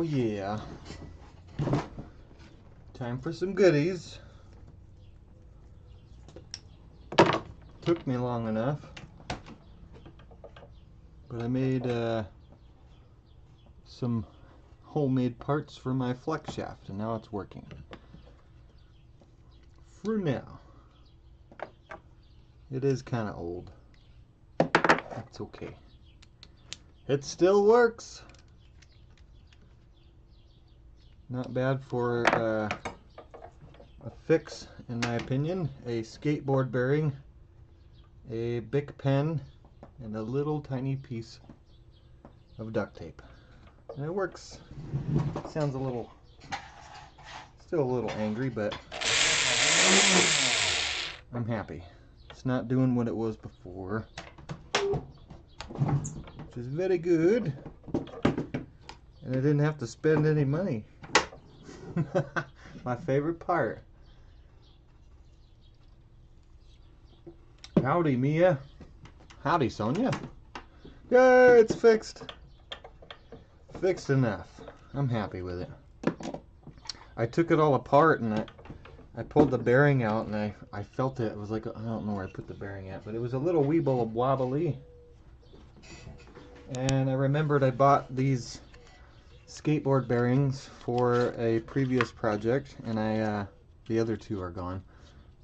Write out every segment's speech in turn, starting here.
yeah. Time for some goodies. Took me long enough. But I made some homemade parts for my flex shaft, and now it's working. For now. It is kind of old. That's okay. It still works. Not bad for a fix, in my opinion. A skateboard bearing, a Bic pen, and a little tiny piece of duct tape. And it works. Sounds a little, still a little angry, but I'm happy. It's not doing what it was before, which is very good. And I didn't have to spend any money. My favorite part. Howdy, Mia. Howdy, Sonia. Yay, it's fixed. Fixed enough. I'm happy with it. I took it all apart and I pulled the bearing out and I felt it. It was like, I don't know where I put the bearing at, but it was a little weeble wobbly. And I remembered I bought these skateboard bearings for a previous project, and the other two are gone.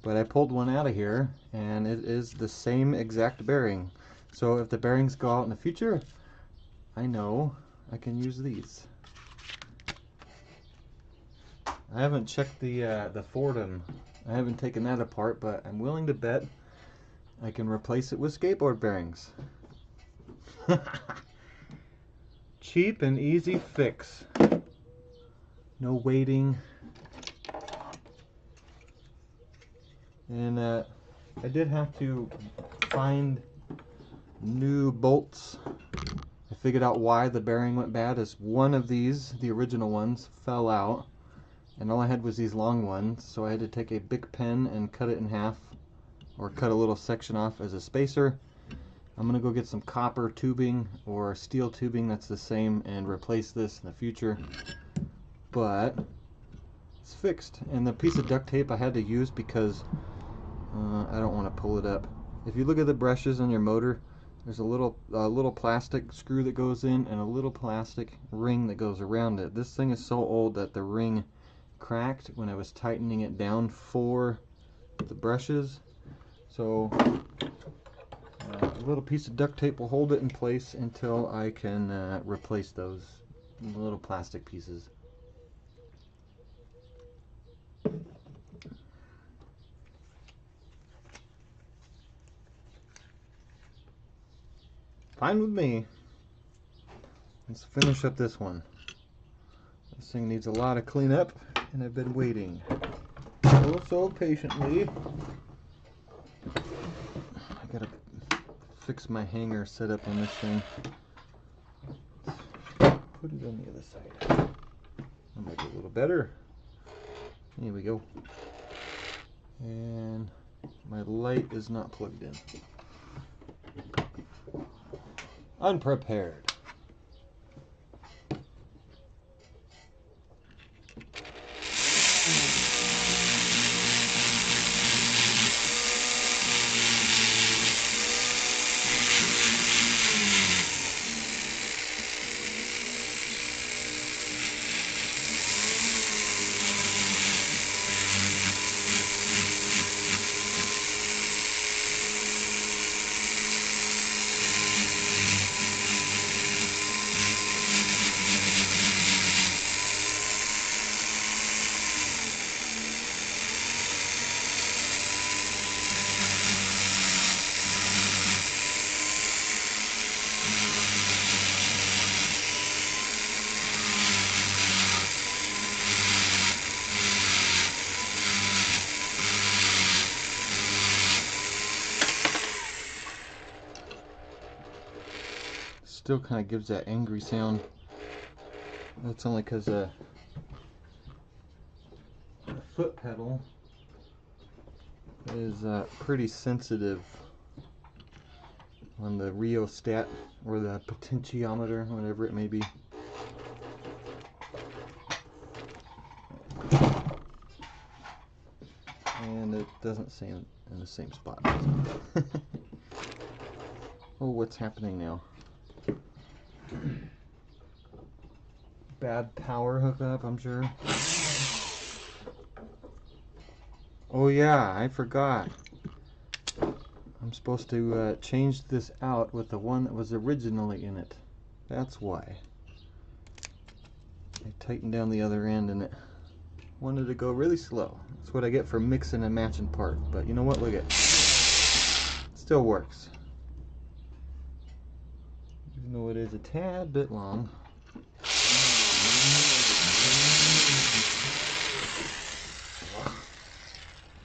But I pulled one out of here, and it is the same exact bearing. So if the bearings go out in the future, I know I can use these. I haven't checked the Fordham. I haven't taken that apart, but I'm willing to bet I can replace it with skateboard bearings. Cheap and easy fix. No waiting. And I did have to find new bolts. I figured out why the bearing went bad. Is one of these, the original ones, fell out. And all I had was these long ones. So I had to take a Bic pen and cut it in half. Or cut a little section off as a spacer. I'm going to go get some copper tubing or steel tubing that's the same and replace this in the future. But it's fixed. And the piece of duct tape I had to use because I don't want to pull it up. If you look at the brushes on your motor, there's a little plastic screw that goes in and a little plastic ring that goes around it. This thing is so old that the ring cracked when I was tightening it down for the brushes. So a little piece of duct tape will hold it in place until I can replace those little plastic pieces. Fine with me. Let's finish up this one. This thing needs a lot of cleanup, and I've been waiting so patiently. I gotta fix my hanger setup on this thing. Put it on the other side. That might be a little better. Here we go. And my light is not plugged in. Unprepared. Still kind of gives that angry sound. That's only because the foot pedal is pretty sensitive on the rheostat or the potentiometer, whatever it may be. And it doesn't stay in the same spot. Oh, what's happening now? Bad power hookup, I'm sure. Oh yeah, I forgot. I'm supposed to change this out with the one that was originally in it. That's why. I tightened down the other end and it wanted to go really slow. That's what I get for mixing and matching parts. But you know what? Look at it. Still works. Even though it is a tad bit long.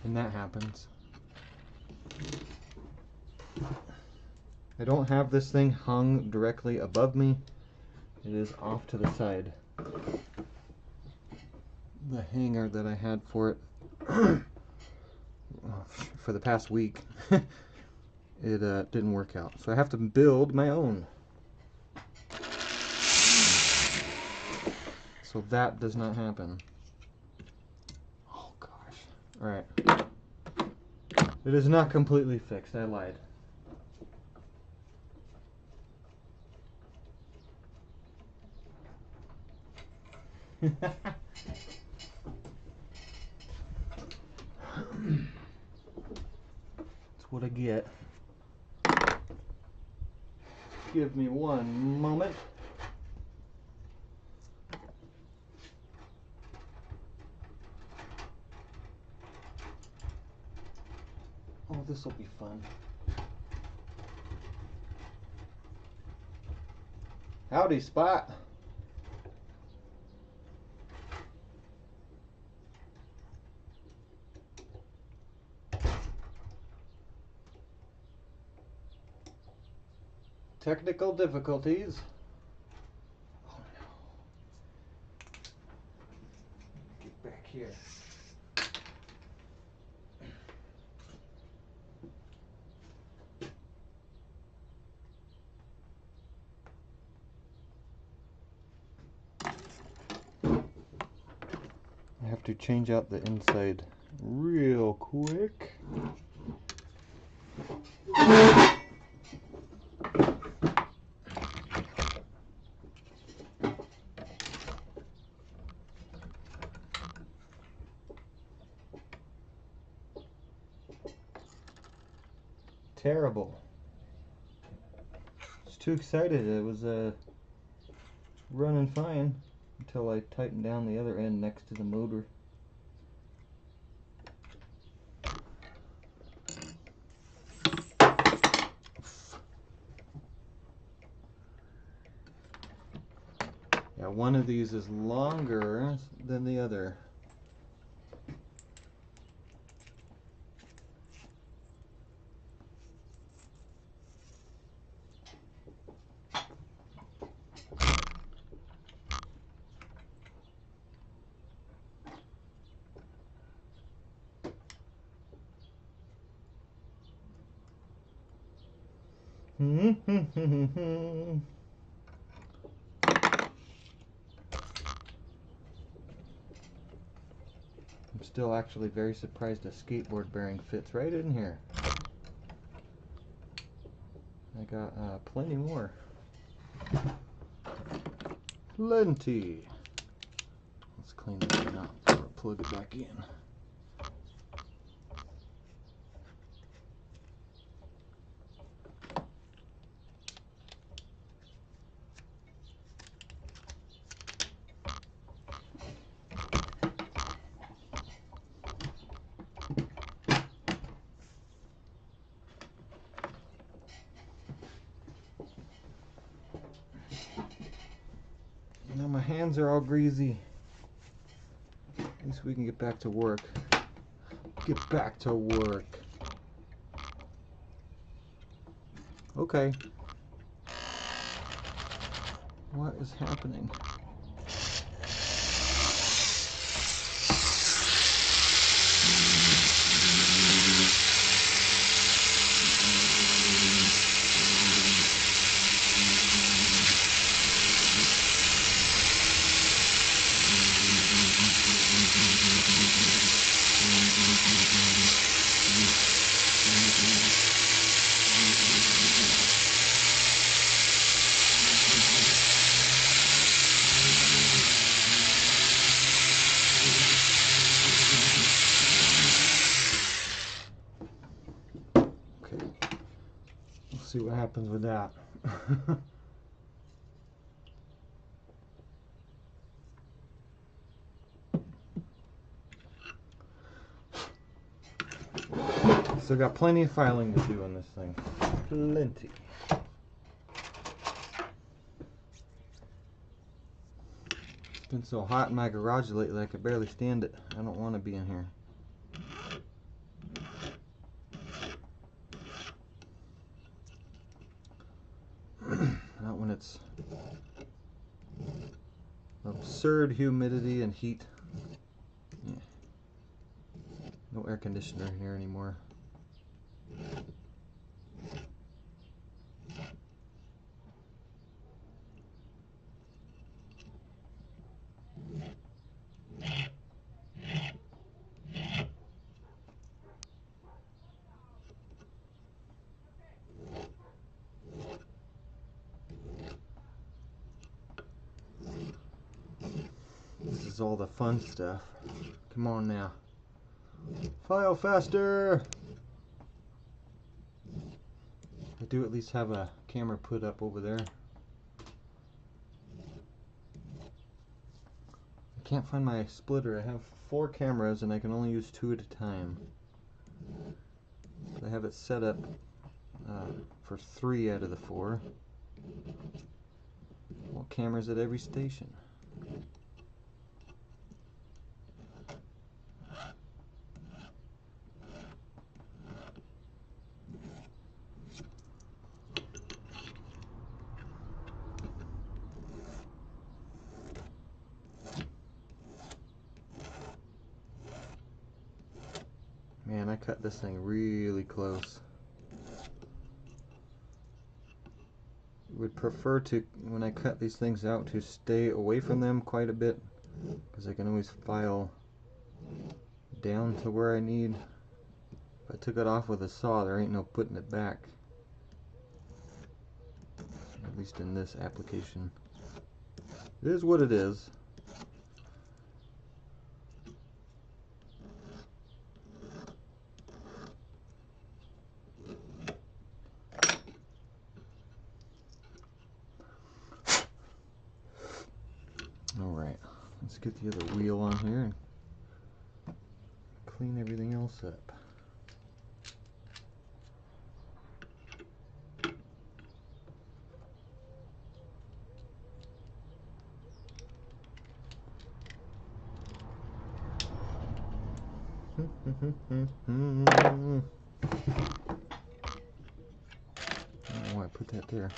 And that happens. I don't have this thing hung directly above me. It is off to the side. The hanger that I had for it for the past week, it didn't work out. So I have to build my own. So that does not happen. Oh gosh. Alright. It is not completely fixed. I lied. That's what I get. Give me one moment. Oh, this will be fun. Howdy, Spot. Technical difficulties. Oh no. Get back here. I have to change out the inside real quick. Terrible. I was too excited. It was running fine until I tightened down the other end next to the motor. Yeah, one of these is longer than the other. I'm still actually very surprised a skateboard bearing fits right in here. I got plenty more. Plenty. Let's clean this one out before I plug it back in. Now my hands are all greasy. At least we can get back to work. Get back to work. Okay. What is happening? happens with that. Still got plenty of filing to do on this thing. Plenty. It's been so hot in my garage lately I could barely stand it. I don't want to be in here. Not when it's absurd humidity and heat. Yeah. No air conditioner in here anymore. This is all the fun stuff. Come on now. File faster! I do at least have a camera put up over there. I can't find my splitter. I have 4 cameras and I can only use 2 at a time. I have it set up for 3 out of the 4. Well, cameras at every station. Man, I cut this thing really close. Would prefer to, when I cut these things out, to stay away from them quite a bit, because I can always file down to where I need. If I took it off with a saw, there ain't no putting it back. At least in this application. It is what it is. Alright, let's get the other wheel on here and clean everything else up. I don't know why I put that there.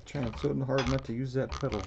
Trying so hard not to use that pedal.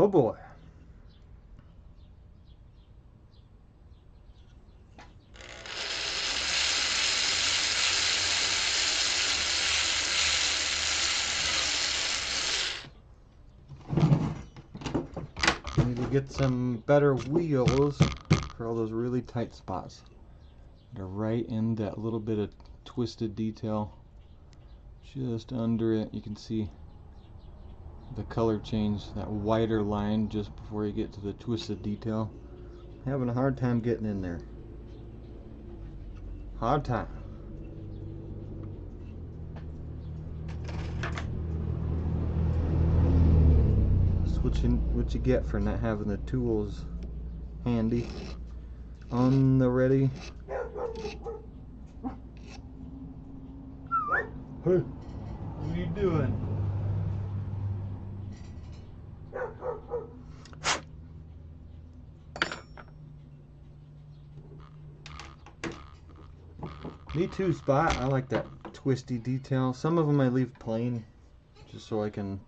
Oh boy. Need to get some better wheels for all those really tight spots. They're right in that little bit of twisted detail. Just under it, you can see the color change, that wider line just before you get to the twisted detail. Having a hard time getting in there. Hard time. That's what you get for not having the tools handy on the ready. Hey, what are you doing? Me too, Spot. I like that twisty detail. Some of them I leave plain just so I can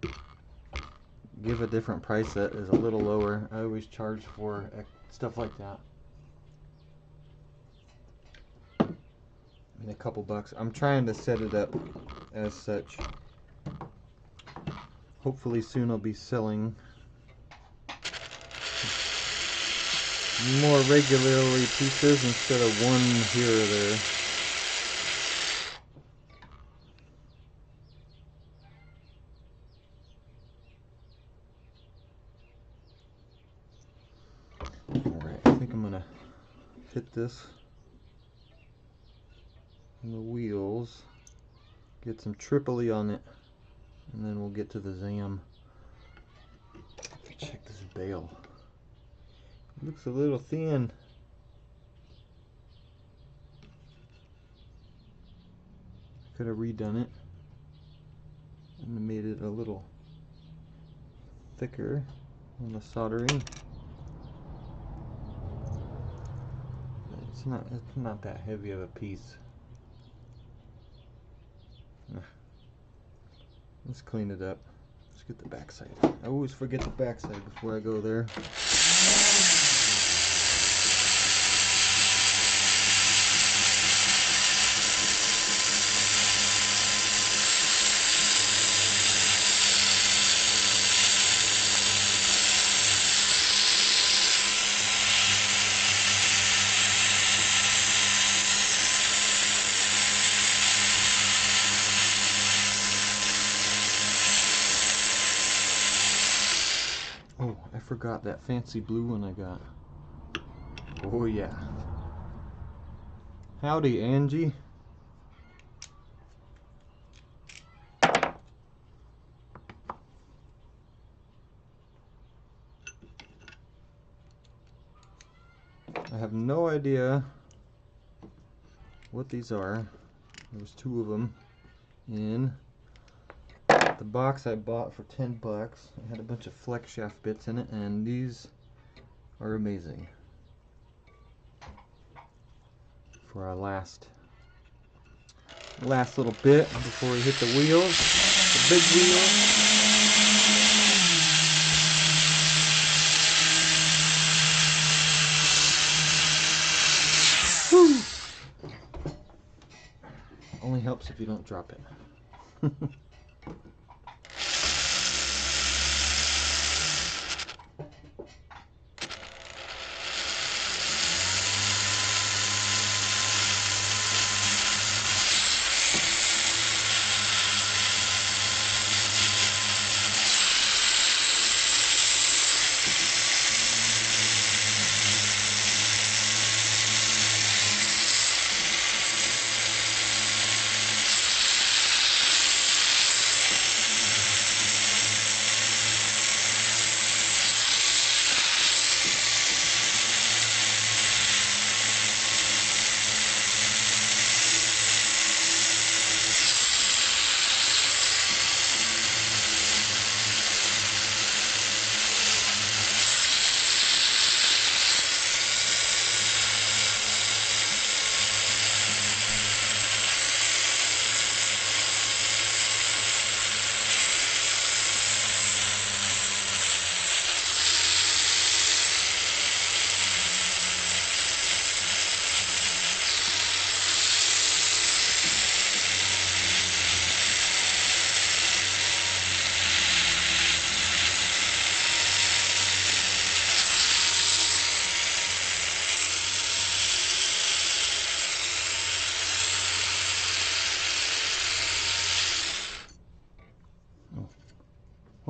give a different price that is a little lower. I always charge for stuff like that. I mean, a couple bucks. I'm trying to set it up as such. Hopefully soon I'll be selling more regularly pieces instead of one here or there. Alright, I think I'm gonna hit this on the wheels, get some Tripoli on it, and then we'll get to the Zam. Check this bale. It looks a little thin. Could have redone it and made it a little thicker on the soldering. It's not that heavy of a piece. Let's clean it up. Let's get the backside. I always forget the backside before I go there. Oh, I forgot that fancy blue one I got. Oh yeah. Howdy, Angie. I have no idea what these are. There's two of them in the box I bought for 10 bucks. It had a bunch of flex shaft bits in it, and these are amazing for our last little bit before we hit the wheels, the big wheels. Woo! Only helps if you don't drop it.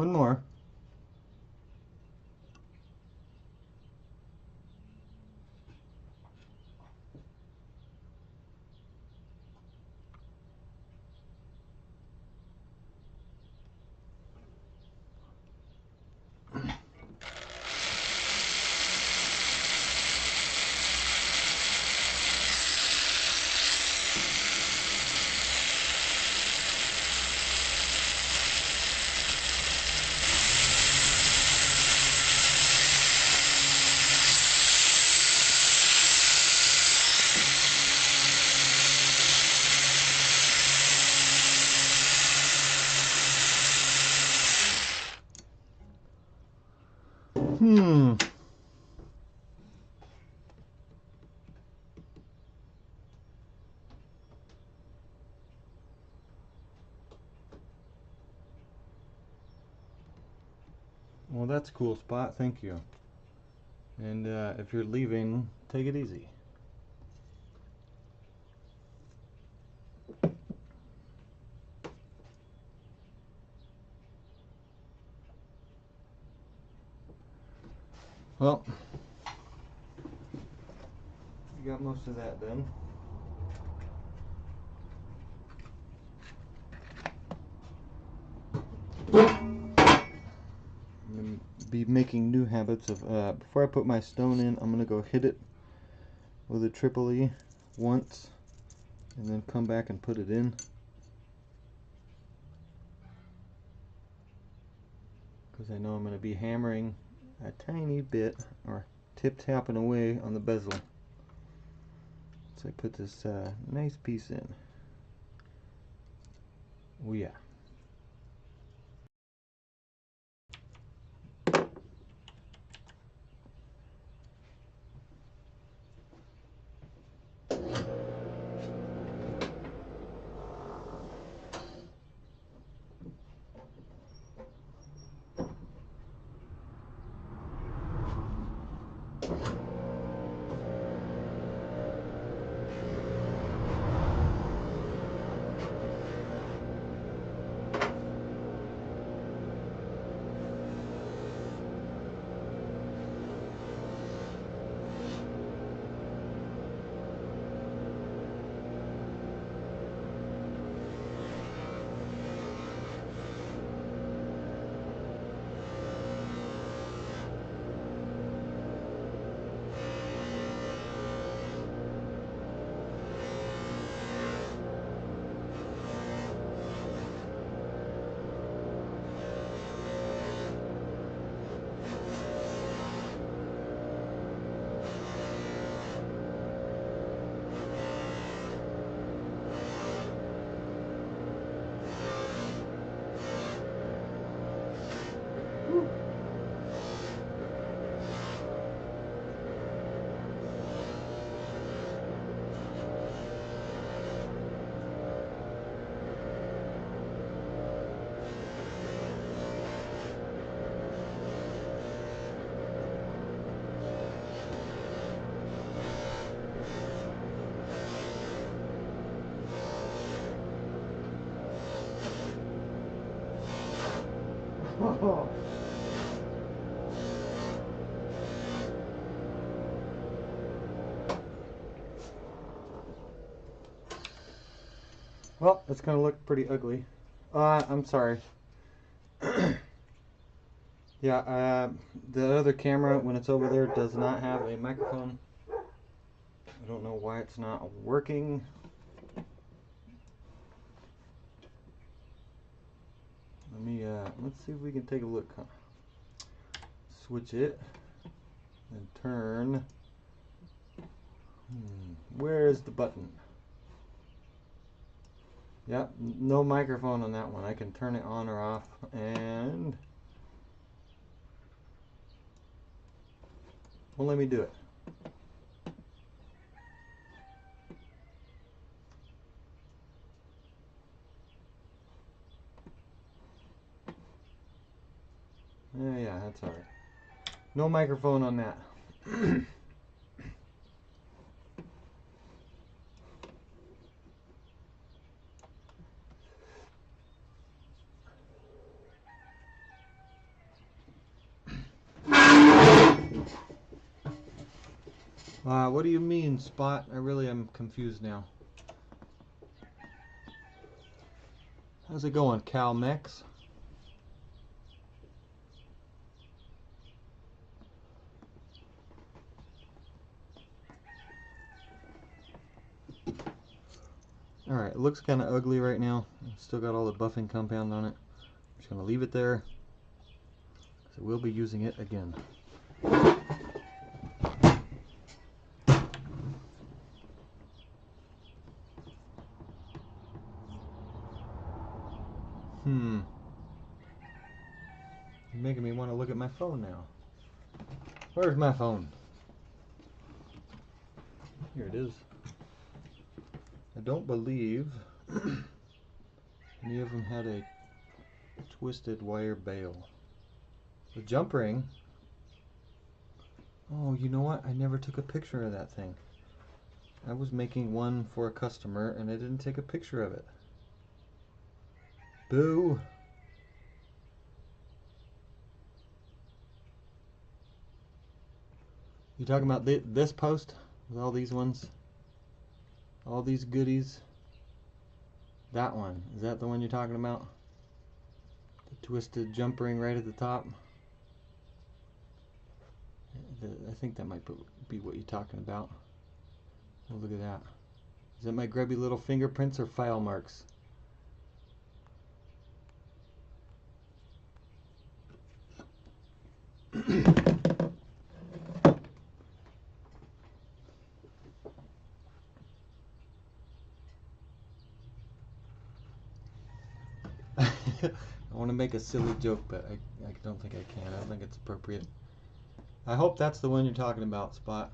One more. Well, that's a cool spot. Thank you. And if you're leaving, take it easy. Well, you got most of that done. I'm going to be making new habits of, before I put my stone in, I'm going to go hit it with a triple E once and then come back and put it in. Because I know I'm going to be hammering a tiny bit or tip-tapping away on the bezel. So I put this nice piece in. Oh yeah. Oh. Well, it's going to look pretty ugly. I'm sorry. Yeah, the other camera, when it's over there, does not have a microphone. I don't know why it's not working. Let me, let's see if we can take a look. Switch it and turn. Where's the button? Yep, no microphone on that one. I can turn it on or off, and won't let me do it. Yeah, that's alright. No microphone on that. What do you mean, Spot? I really am confused now. How's it going, Cal Mex? Alright, it looks kind of ugly right now. It's still got all the buffing compound on it. I'm just going to leave it there, because we'll be using it again. You're making me want to look at my phone now. Where's my phone? Here it is. I don't believe any of them had a twisted wire bail. The jump ring. Oh, you know what? I never took a picture of that thing. I was making one for a customer and I didn't take a picture of it. Boo! You talking about this post with all these ones? All these goodies? That one. Is that the one you're talking about? The twisted jump ring right at the top? I think that might be what you're talking about. Oh, look at that. Is that my grubby little fingerprints or file marks? I want to make a silly joke, but I don't think I can. I don't think it's appropriate. I hope that's the one you're talking about, Spot.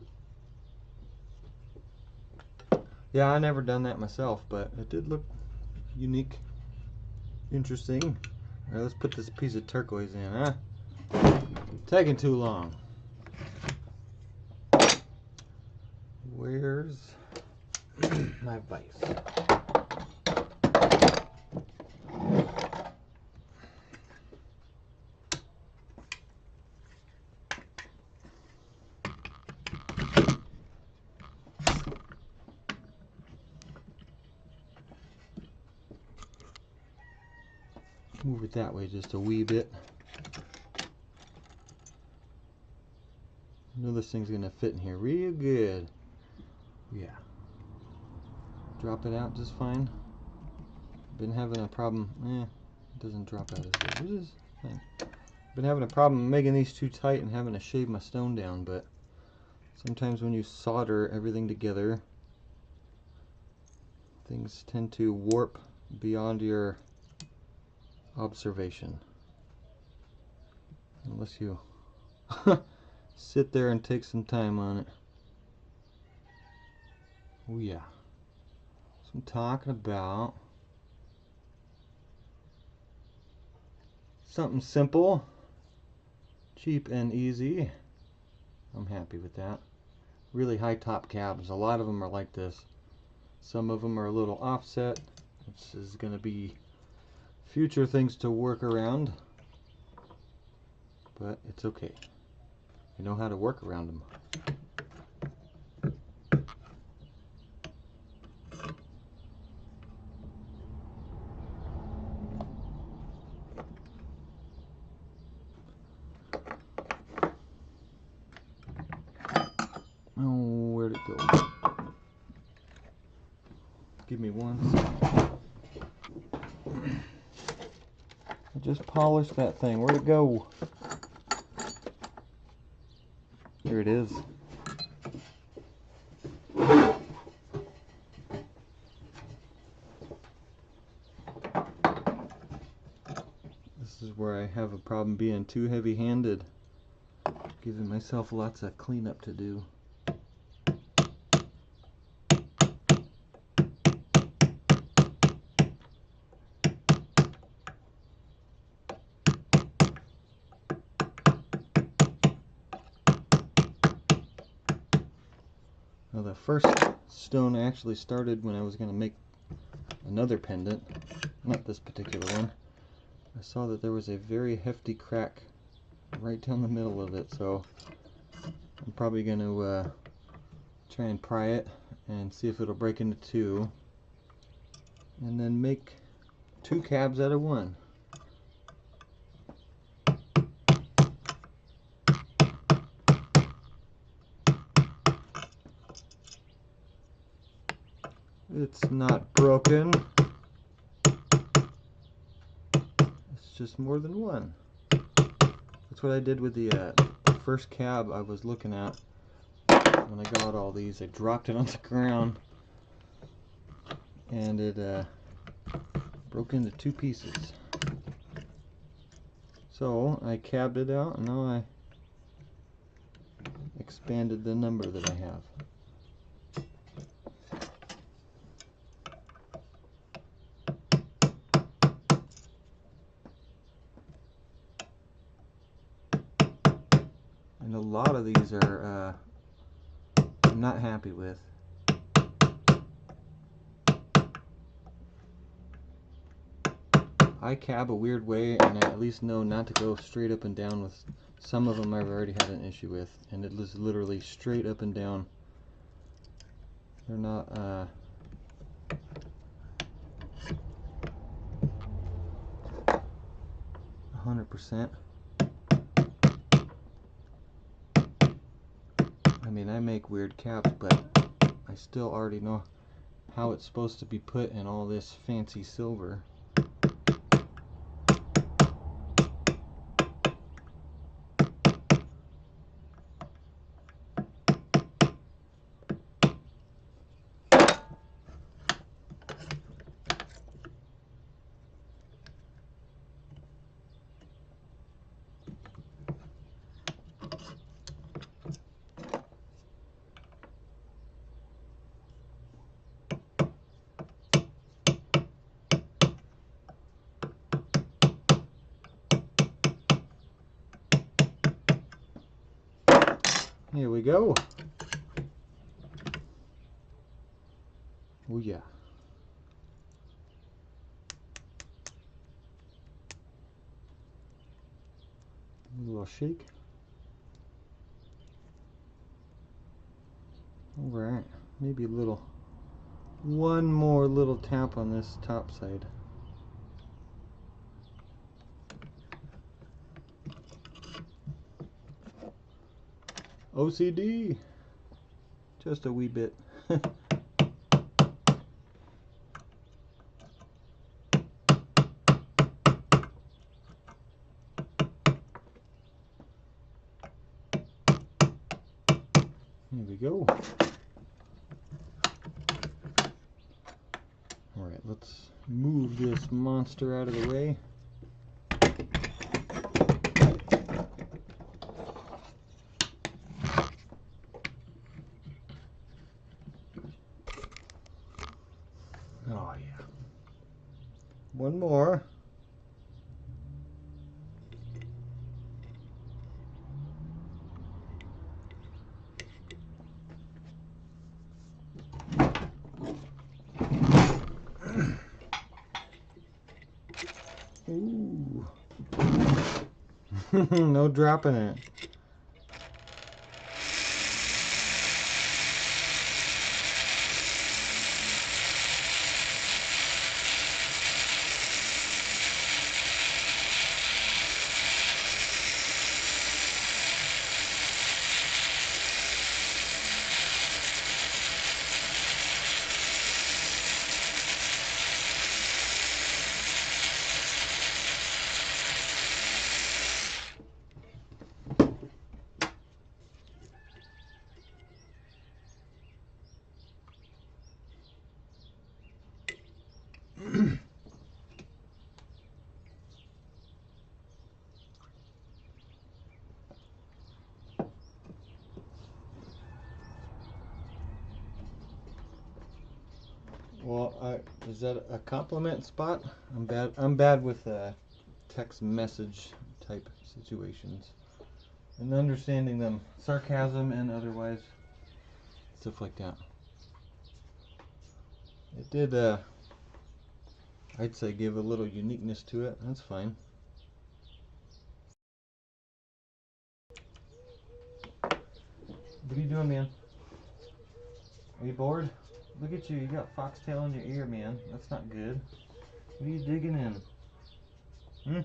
Yeah, I never done that myself, but it did look unique, interesting. All right, let's put this piece of turquoise in, huh? Taking too long. Where's my vise? Move it that way just a wee bit. I know this thing's gonna fit in here real good. Yeah. Drop it out just fine. Been having a problem. It doesn't drop out as good. It is fine. Been having a problem making these too tight and having to shave my stone down, but sometimes when you solder everything together, things tend to warp beyond your observation. Unless you sit there and take some time on it. Oh yeah. So I'm talking about something simple, cheap and easy. I'm happy with that. Really high top cabs. A lot of them are like this. Some of them are a little offset. This is going to be future things to work around, but it's okay. You know how to work around them. Oh, where'd it go? Give me one second. I just polished that thing. Where'd it go? Here it is. This is where I have a problem being too heavy-handed. Giving myself lots of cleanup to do. Now the first stone I actually started when I was going to make another pendant, not this particular one. I saw that there was a very hefty crack right down the middle of it, so I'm probably going to try and pry it and see if it'll break into two, and then make two cabs out of one. It's not broken. It's just more than one. That's what I did with the first cab I was looking at. When I got all these, I dropped it on the ground and it broke into two pieces. So I cabbed it out, and now I expanded the number that I have. And a lot of these are I'm not happy with. I cab a weird way, and I at least know not to go straight up and down with some of them. I've already had an issue with, and it is literally straight up and down. They're not 100%. I mean, I make weird cabs, but I still already know how it's supposed to be put in all this fancy silver. Here we go. Oh yeah. A little shake. Alright, maybe a little, one more little tap on this top side. OCD, just a wee bit. Here we go. Alright, let's move this monster out of the way. Oh yeah. One more. Ooh. No dropping it. Well, is that a compliment spot? I'm bad with text message type situations and understanding them, sarcasm and otherwise, stuff like that. It did, I'd say, give a little uniqueness to it. That's fine. What are you doing, man? Are you bored? Look at you. You got foxtail in your ear, man. That's not good. What are you digging in? Hmm?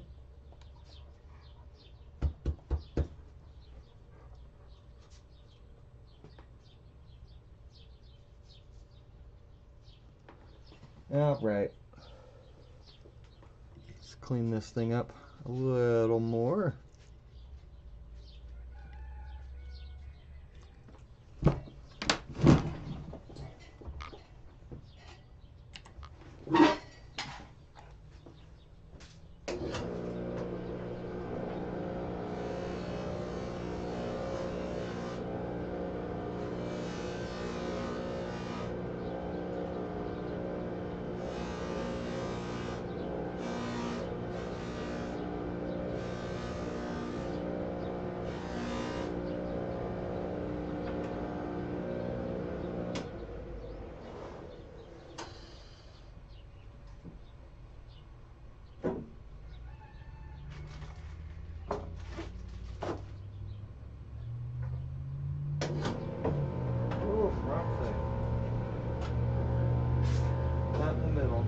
Alright. Let's clean this thing up a little more. Oh, wrong side. Not in the middle.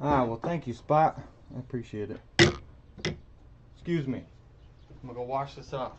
Ah, well, thank you, Spot. I appreciate it. Excuse me. I'm gonna go wash this off.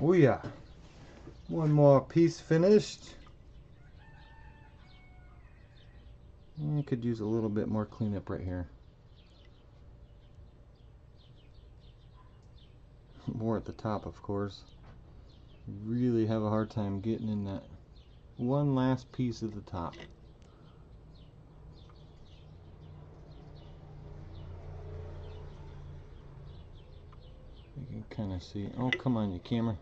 Oh yeah. One more piece finished. I could use a little bit more cleanup right here. More at the top, of course. Really have a hard time getting in that one last piece at the top. You can kind of see. Oh, come on, you camera.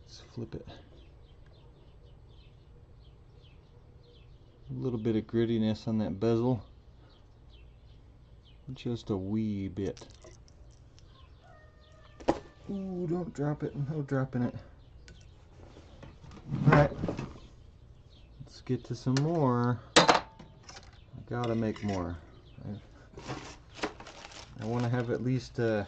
Let's flip it. A little bit of grittiness on that bezel. Just a wee bit. Ooh, don't drop it. No dropping it. Alright. Let's get to some more. I gotta make more. I want to have at least quite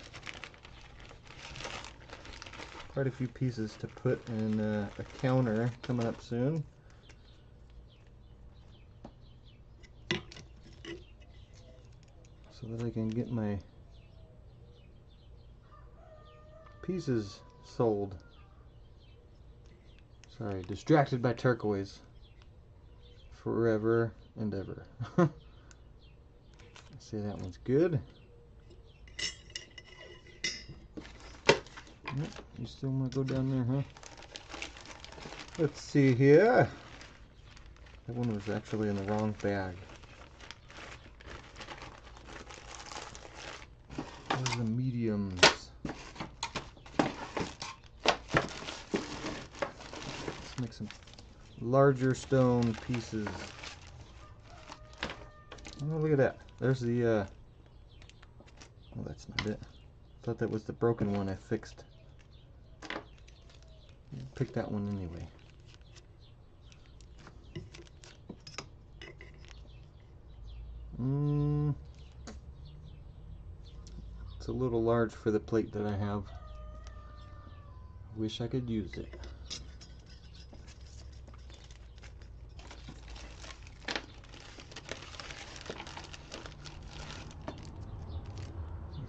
a few pieces to put in a counter coming up soon. So that I can get my pieces sold. Sorry, distracted by turquoise. Forever and ever. I see that one's good. Yep, you still want to go down there, huh? Let's see here. That one was actually in the wrong bag. Those are the mediums. Let's make some larger stone pieces. Oh, look at that. There's the, oh, that's not it. Thought that was the broken one I fixed. Pick that one anyway. It's a little large for the plate that I have. Wish I could use it.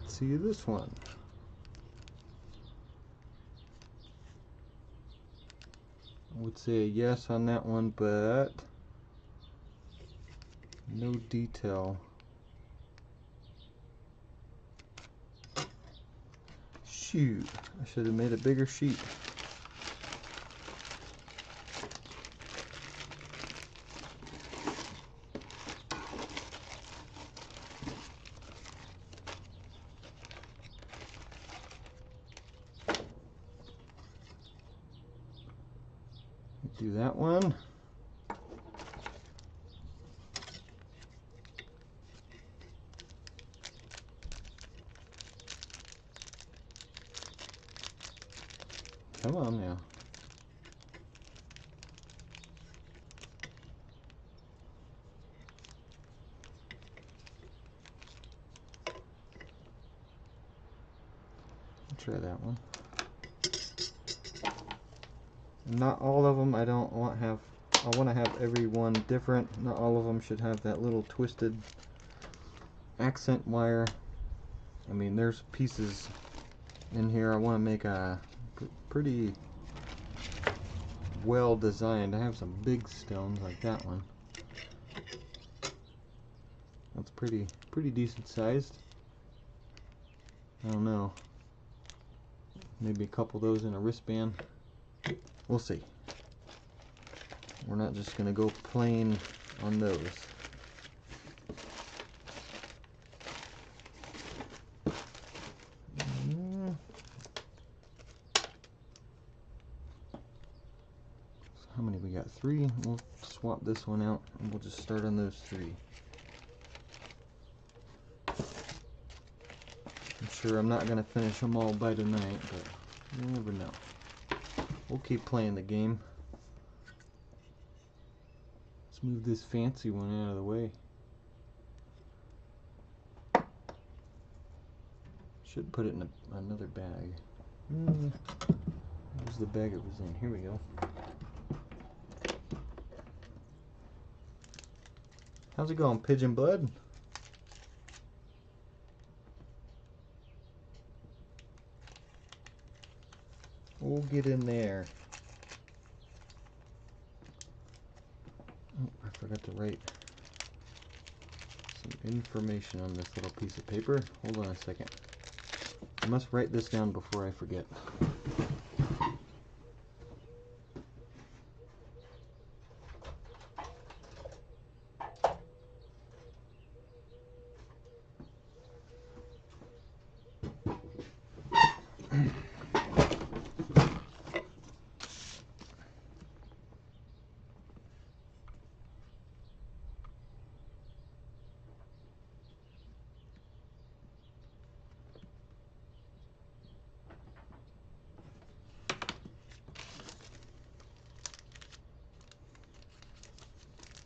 Let's see this one. I would say a yes on that one, but no detail. Shoot, I should have made a bigger sheet. Do that one. Come on now. Try that one. Not all of them I don't want have. I want to have every one different. Not all of them should have that little twisted accent wire. I mean, there's pieces in here I want to make a pretty well designed. I have some big stones like that one. That's pretty decent sized. I don't know. Maybe a couple of those in a wristband. We'll see. We're not just going to go plain on those. So how many we got? 3. We'll swap this one out and we'll just start on those 3. I'm sure I'm not going to finish them all by tonight, but you never know. We'll keep playing the game. Let's move this fancy one out of the way. Should put it in another bag. Where's the bag it was in? Here we go. How's it going, Pigeon Blood? We'll get in there. Oh, I forgot to write some information on this little piece of paper. Hold on a second. I must write this down before I forget.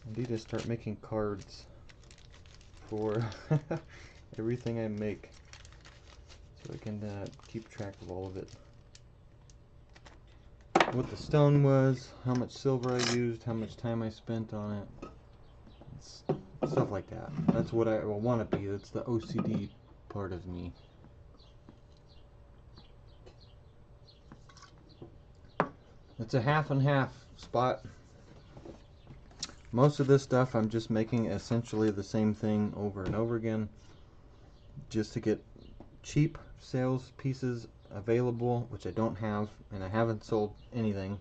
I need to start making cards for everything I make, so I can keep track of all of it. What the stone was, how much silver I used, how much time I spent on it. It's stuff like that. That's what I want to be. That's the OCD part of me. It's a half and half, Spot. Most of this stuff I'm just making essentially the same thing over and over again, just to get cheap sales pieces available, which I don't have, and I haven't sold anything.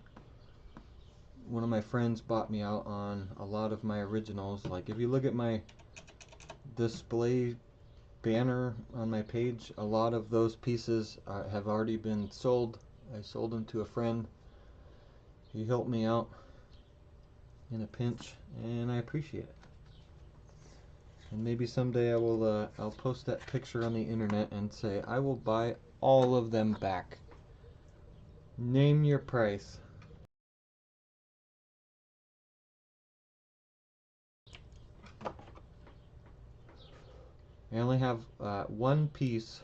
One of my friends bought me out on a lot of my originals. Like, if you look at my display banner on my page, a lot of those pieces have already been sold. I sold them to a friend. He helped me out in a pinch, and I appreciate it. And maybe someday I will I'll post that picture on the internet and say, I will buy all of them back. Name your price. I only have one piece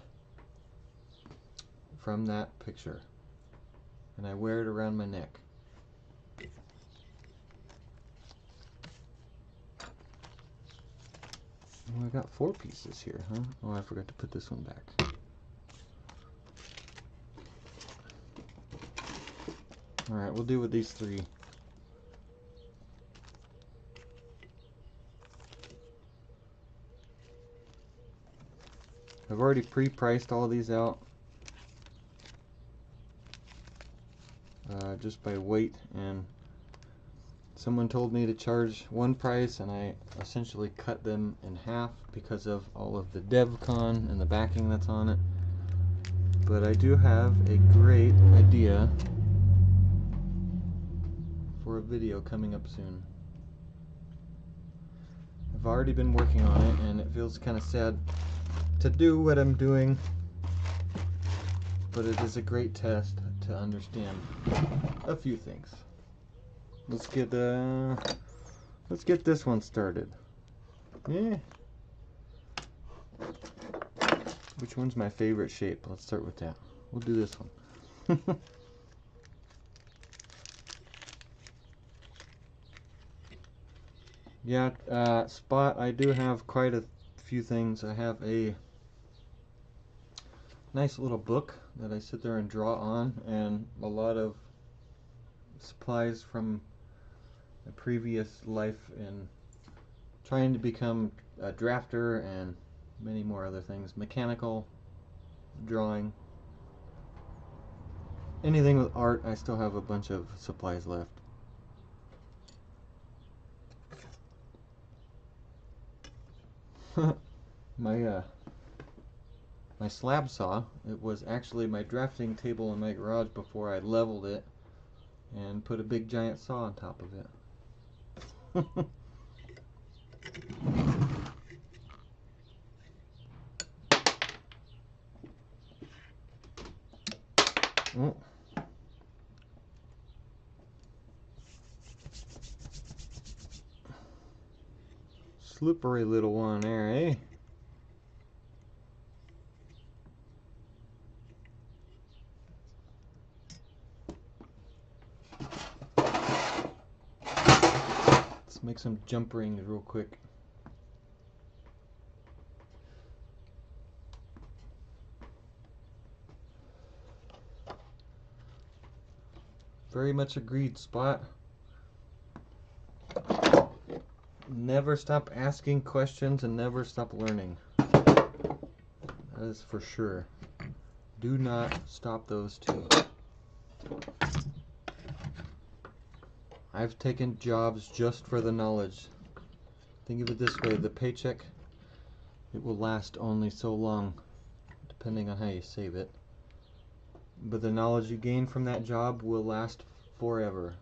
from that picture, and I wear it around my neck. Oh, I got 4 pieces here, huh? Oh, I forgot to put this one back. Alright, we'll do with these 3. I've already pre-priced all of these out just by weight, and someone told me to charge one price, and I essentially cut them in half because of all of the DevCon and the backing that's on it. But I do have a great idea for a video coming up soon. I've already been working on it, and it feels kind of sad to do what I'm doing, but it is a great test to understand a few things. Let's get this one started. Yeah. Which one's my favorite shape? Let's start with that. We'll do this one. Yeah, Spot, I do have quite a few things. I have a nice little book that I sit there and draw on, and a lot of supplies from a previous life in trying to become a drafter, and many more other things. Mechanical, drawing, anything with art. I still have a bunch of supplies left. My slab saw, it was actually my drafting table in my garage before I leveled it and put a big giant saw on top of it. Oh. Slippery little one there, eh? Let's make some jump rings real quick. Very much agreed, Spot. Never stop asking questions and never stop learning. That is for sure. Do not stop those two. I've taken jobs just for the knowledge. Think of it this way, the paycheck, it will last only so long, depending on how you save it. But the knowledge you gain from that job will last forever.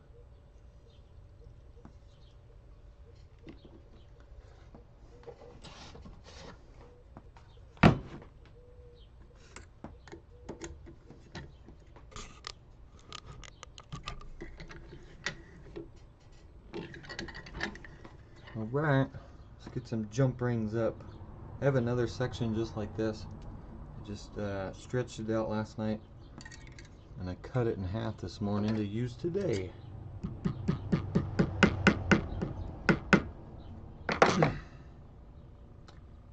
Alright, let's get some jump rings up. I have another section just like this. I just stretched it out last night and I cut it in half this morning to use today. I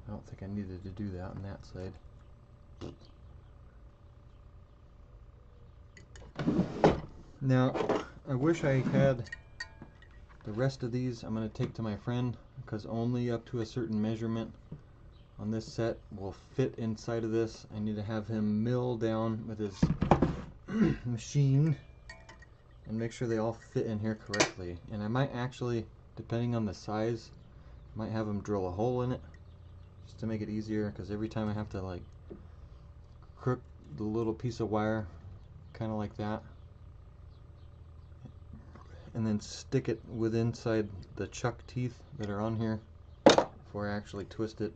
don't think I needed to do that on that side. Now, I wish I had the rest of these. I'm going to take to my friend because only up to a certain measurement on this set will fit inside of this. I need to have him mill down with his machine and make sure they all fit in here correctly. And I might actually, depending on the size, might have him drill a hole in it just to make it easier, because every time I have to like crook the little piece of wire kind of like that and then stick it with inside the chuck teeth that are on here before I actually twist it.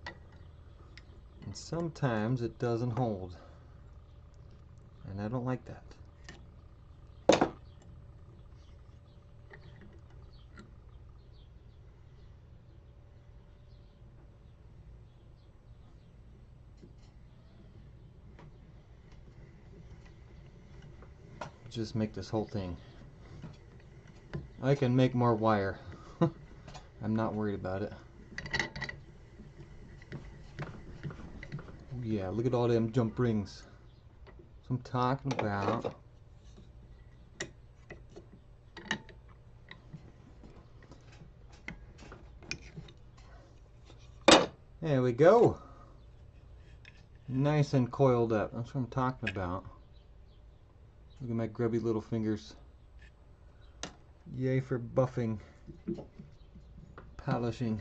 And sometimes it doesn't hold, and I don't like that. Just make this whole thing. I can make more wire. I'm not worried about it. Yeah, look at all them jump rings. That's what I'm talking about. There we go. Nice and coiled up. That's what I'm talking about. Look at my grubby little fingers. Yay for buffing. Polishing.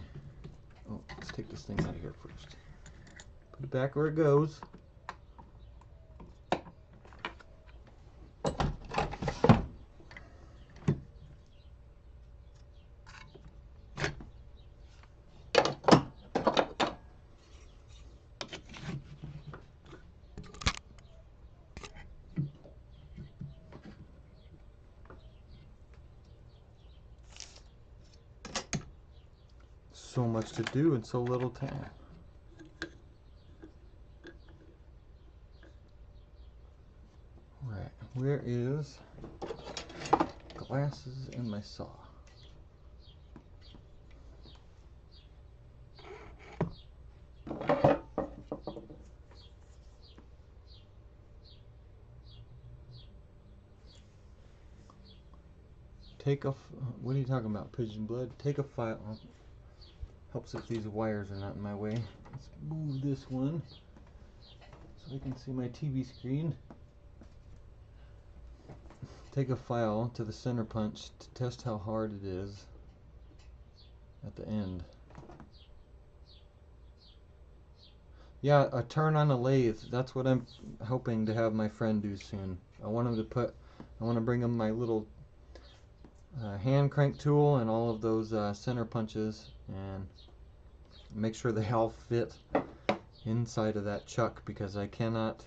Oh, let's take this thing out of here first. Put it back where it goes. So much to do in so little time. Right, where is glasses and my saw? Take a, what are you talking about, pigeon blood? Take a file. Helps if these wires are not in my way. Let's move this one so I can see my TV screen. Take a file to the center punch to test how hard it is at the end. Yeah, a turn on a lathe. That's what I'm hoping to have my friend do soon. I want to bring him my little hand crank tool and all of those center punches and make sure they all fit inside of that chuck, because I cannot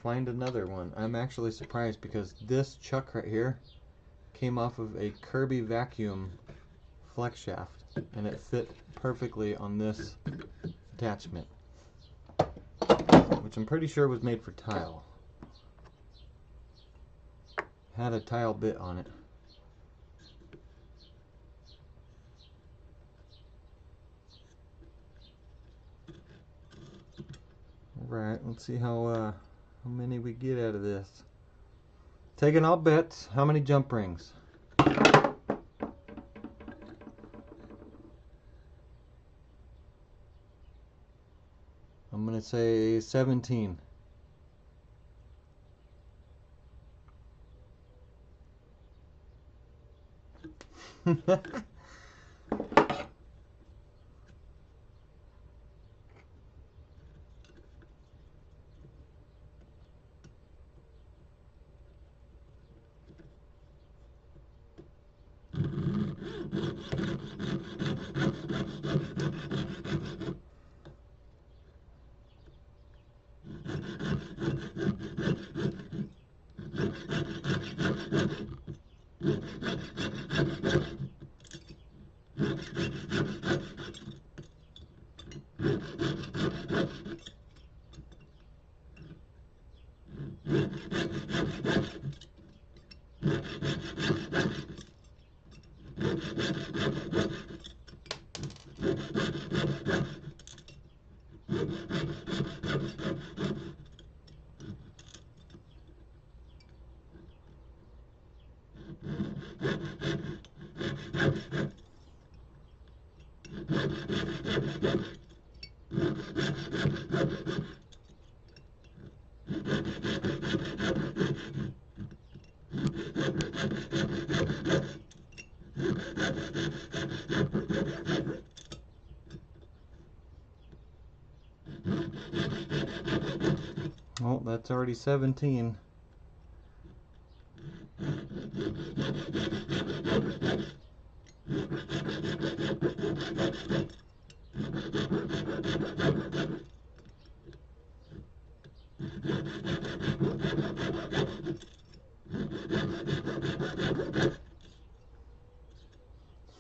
find another one. I'm actually surprised because this chuck right here came off of a Kirby vacuum flex shaft and it fit perfectly on this attachment, which I'm pretty sure was made for tile. Had a tile bit on it. Right, let's see how many we get out of this. Taking all bets. How many jump rings? I'm gonna say 17. Oh, that's already 17.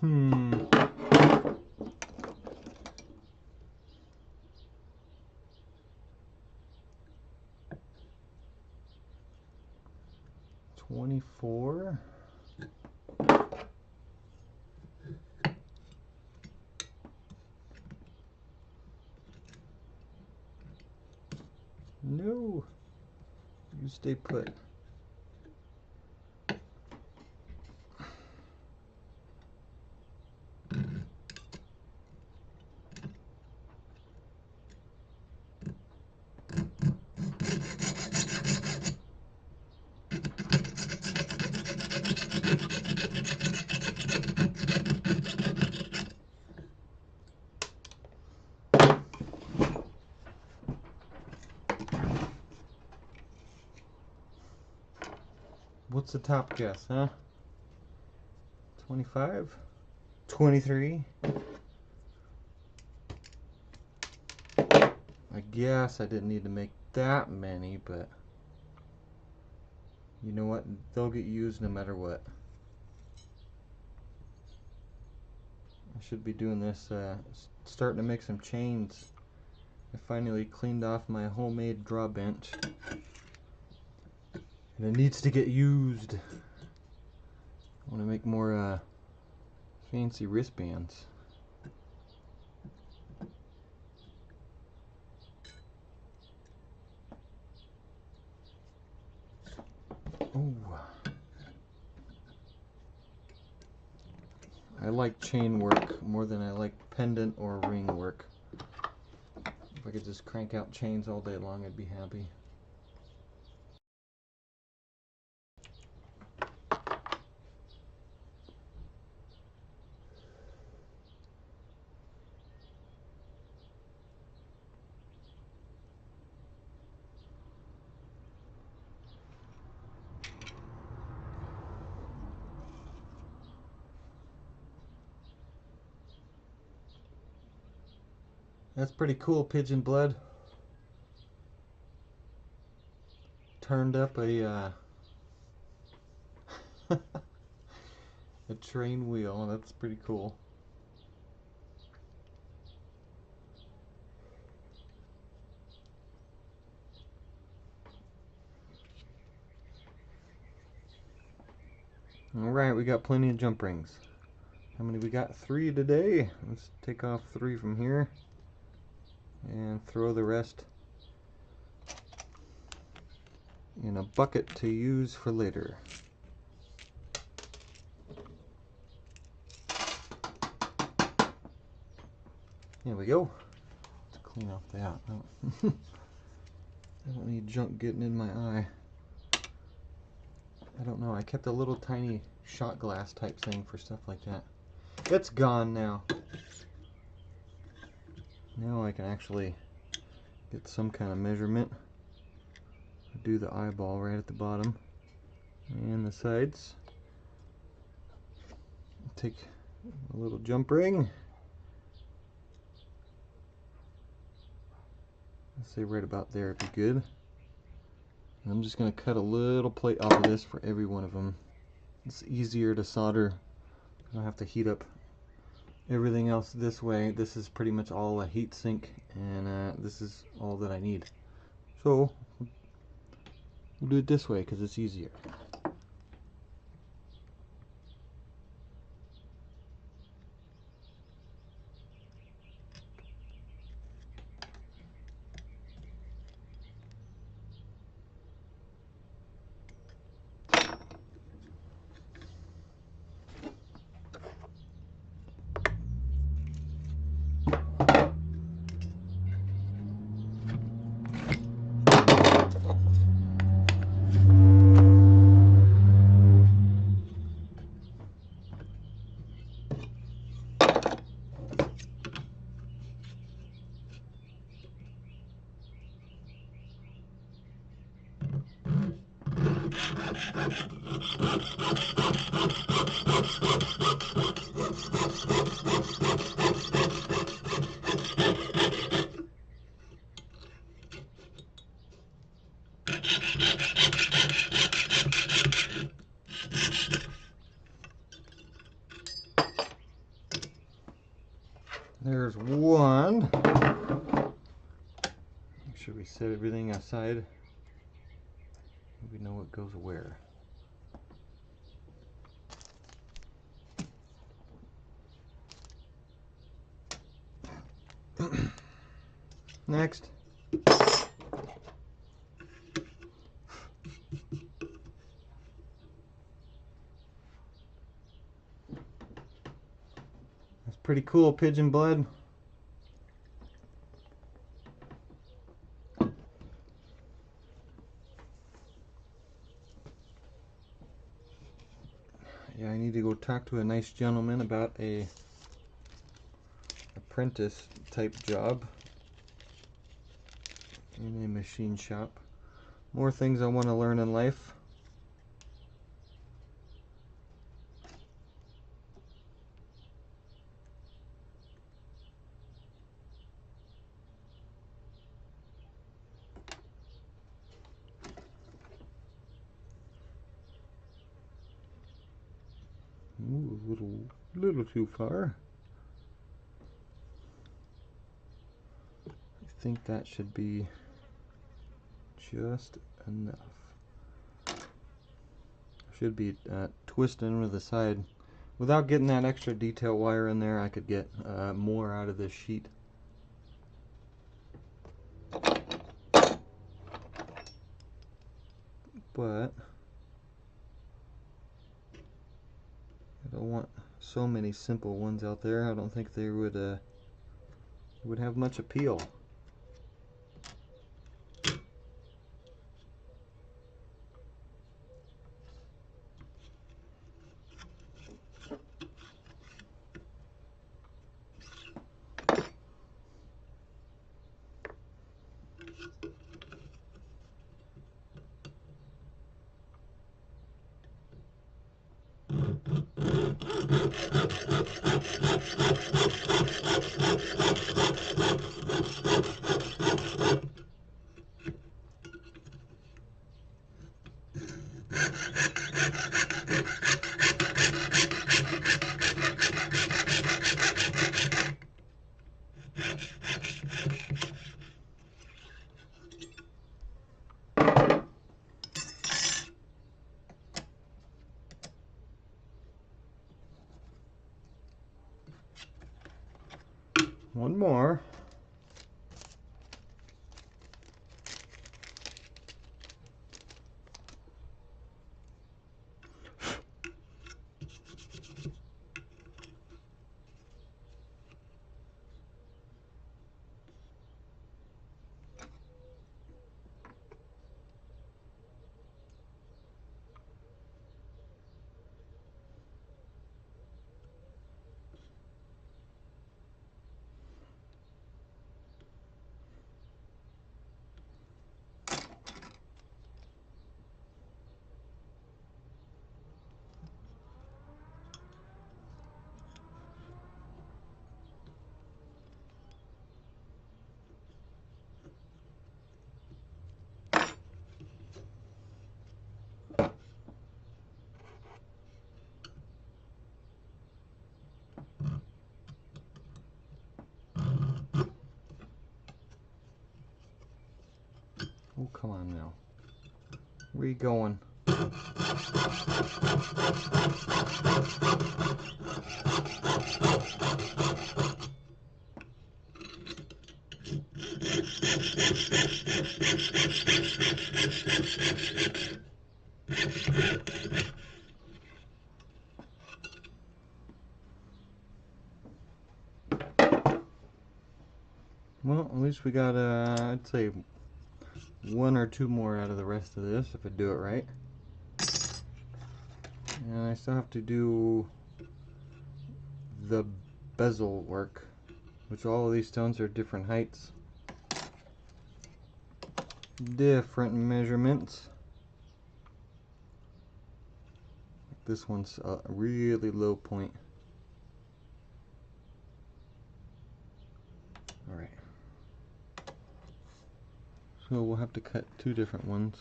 Hmm. $24. No. You stay put. What's the top guess, huh? 25? 23? I guess I didn't need to make that many, but you know what? They'll get used no matter what. I should be doing this, starting to make some chains. I finally cleaned off my homemade draw bench. And it needs to get used. I want to make more fancy wristbands. Oh, I like chain work more than I like pendant or ring work. If I could just crank out chains all day long, I'd be happy. That's pretty cool, pigeon blood. Turned up a a train wheel. That's pretty cool. Alright, we got plenty of jump rings. How many we got? 3 today. Let's take off 3 from here and throw the rest in a bucket to use for later. There we go. Let's clean off that. I don't need junk getting in my eye. I don't know. I kept a little tiny shot glass type thing for stuff like that. It's gone now. Now I can actually get some kind of measurement. Do the eyeball right at the bottom and the sides. Take a little jump ring. Let's say right about there would be good. And I'm just going to cut a little plate off of this for every one of them. It's easier to solder. I don't have to heat up everything else this way. This is pretty much all a heat sink, and this is all that I need. So we'll do it this way because it's easier. There's one. Make sure we set everything aside. We know what goes where. Next. That's pretty cool, pigeon blood. Yeah, I need to go talk to a nice gentleman about a apprentice type job in a machine shop. More things I want to learn in life. Ooh, a little too far. I think that should be just enough. Should be twisting with the side. Without getting that extra detail wire in there, I could get more out of this sheet. But I don't want so many simple ones out there. I don't think they would have much appeal. One more. Oh, come on now. Where you going? Well, at least we got, I'd say, one or two more out of the rest of this, if I do it right. And I still have to do the bezel work, which all of these stones are different heights, different measurements. This one's a really low point. Alright. So we'll have to cut 2 different ones.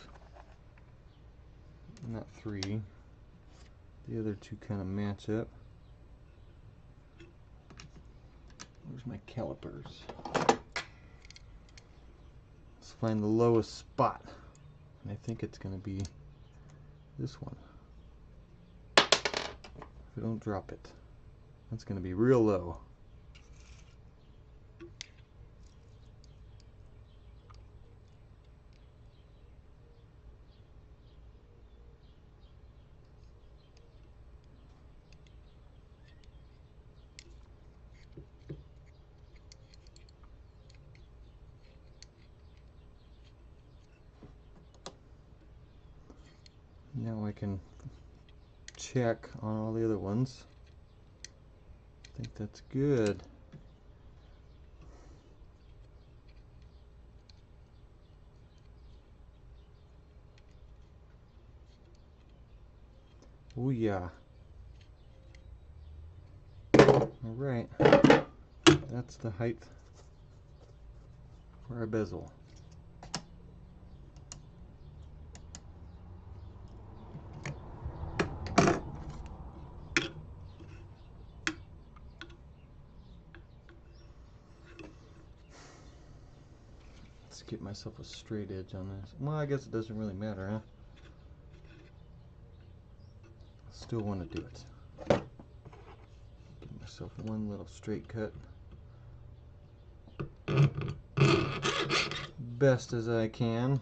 Not 3. The other 2 kind of match up. Where's my calipers? Let's find the lowest spot. And I think it's going to be this one. If we don't drop it, that's going to be real low. Now I can check on all the other ones. I think that's good. Oh yeah. Alright. That's the height for our bezel. Let's get myself a straight edge on this. Well, I guess it doesn't really matter, huh? Still want to do it. Give myself one little straight cut. Best as I can.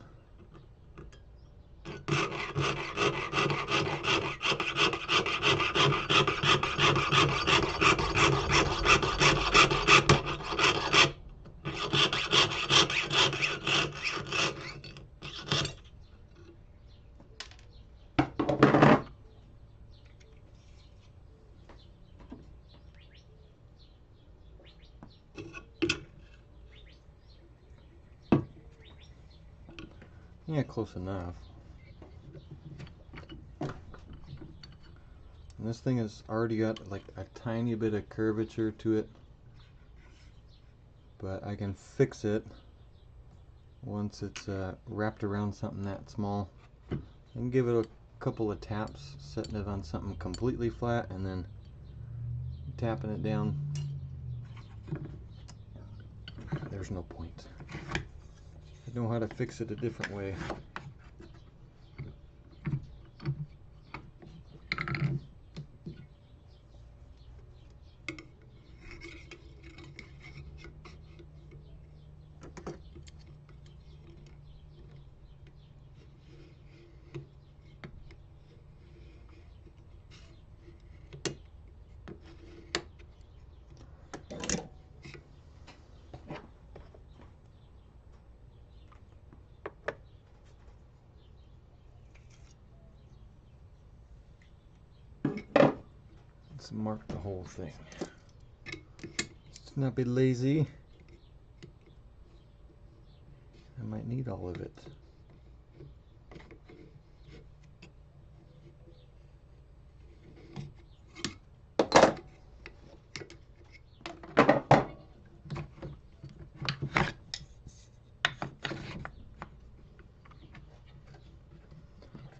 Yeah, close enough. And this thing has already got like a tiny bit of curvature to it, but I can fix it once it's wrapped around something that small. And give it a couple of taps, setting it on something completely flat and then tapping it down. There's no point. I know how to fix it a different way. Let's mark the whole thing. Let's not be lazy. I might need all of it.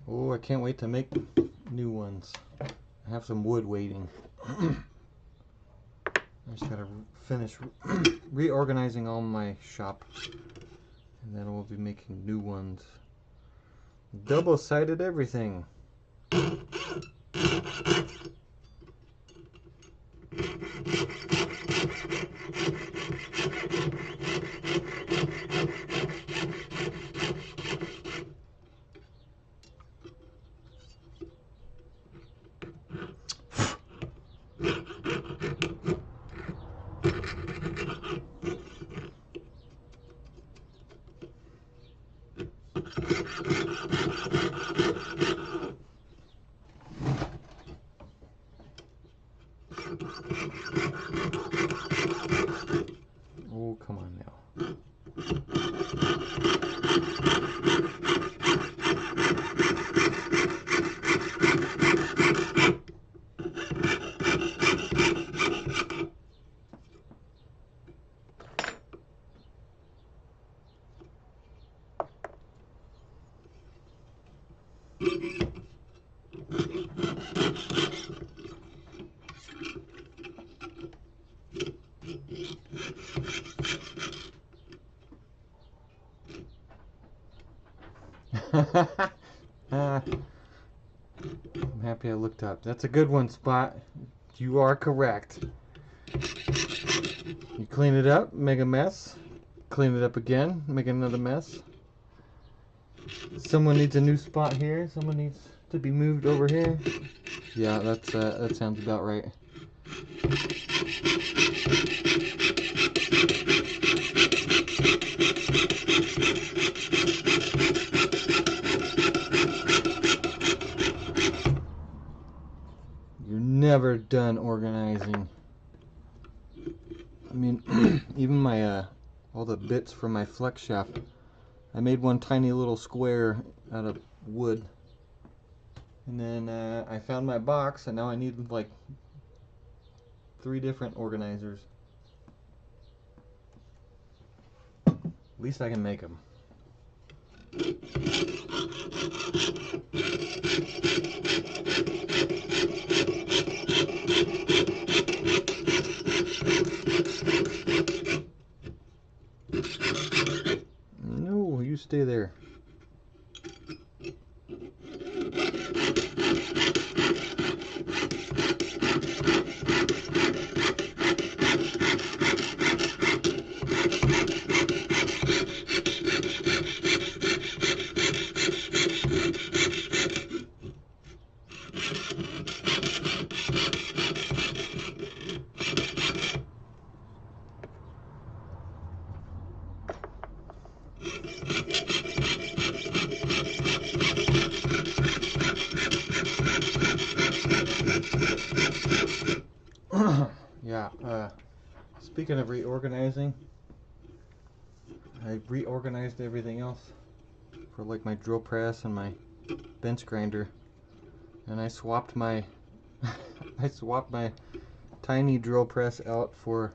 Oh, I can't wait to make new ones. I have some wood waiting. I just gotta finish reorganizing all my shop, and then we'll be making new ones. Double-sided everything. Oh, come on now. I'm happy I looked up. That's a good one, Spot. You are correct. You clean it up, make a mess. Clean it up again, make another mess. Someone needs a new spot here. Someone needs to be moved over here. Yeah, that sounds about right. You're never done organizing. I mean, even my all the bits for my flex shaft. I made one tiny little square out of wood, and then I found my box, and now I need like 3 different organizers. At least I can make them. No, you stay there. Yeah, speaking of reorganizing, I reorganized everything else for like my drill press and my bench grinder, and I swapped my I swapped my tiny drill press out for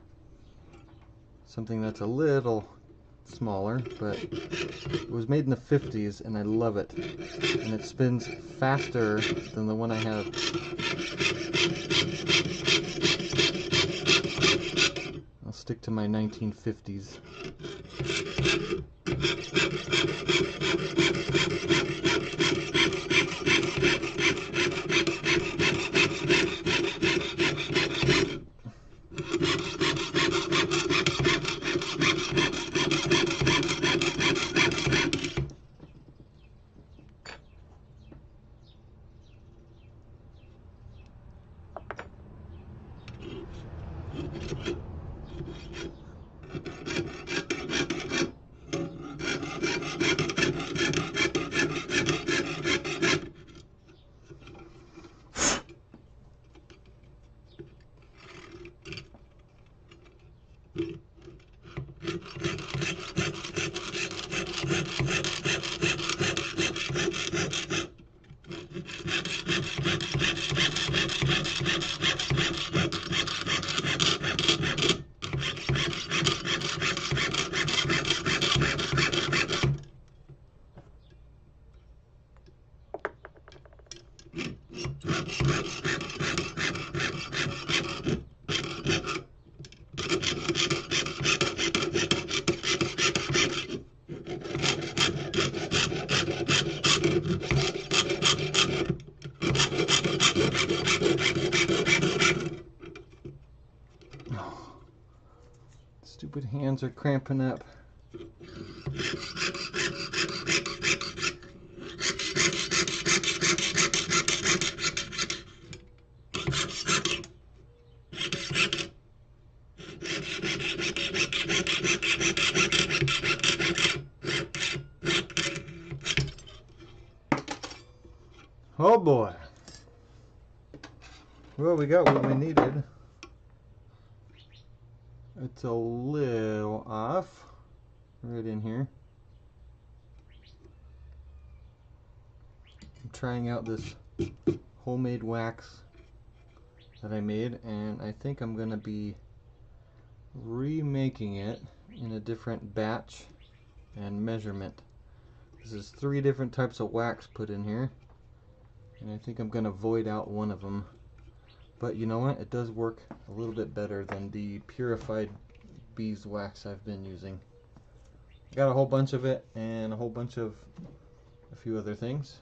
something that's a little smaller, but it was made in the 50s and I love it, and it spins faster than the one I have. I'll stick to my 1950s. Stupid hands are cramping up. Oh boy. Well, we got what we needed. It's a little off right in here. I'm trying out this homemade wax that I made, and I think I'm going to be remaking it in a different batch and measurement. This is 3 different types of wax put in here, and I think I'm going to void out one of them. But you know what? It does work a little bit better than the purified beeswax I've been using. I got a whole bunch of it and a whole bunch of a few other things.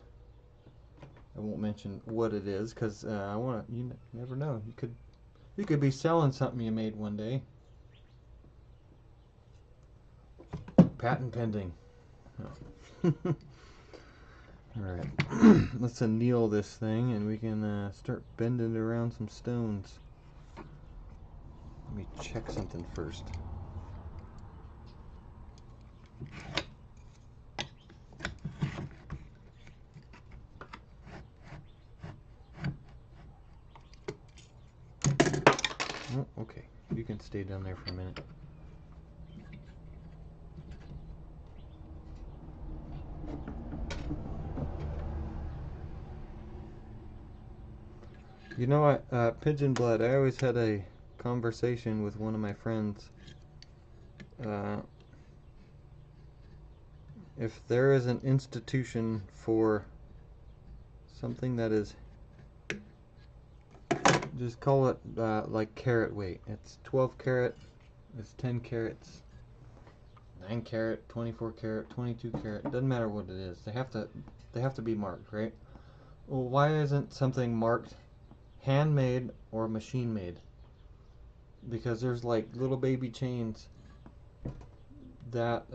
I won't mention what it is because I want to. You never know. You could be selling something you made one day. Patent pending. No. Alright, let's anneal this thing and we can start bending around some stones. Let me check something first. Oh, okay, you can stay down there for a minute. You know what, Pigeon Blood, I always had a conversation with one of my friends. If there is an institution for something that is, just call it like carat weight. It's 12 carat, it's 10 carats, 9 carat, 24 carat, 22 carat. Doesn't matter what it is. They have to be marked, right? Well, why isn't something marked handmade or machine made? Because there's like little baby chains that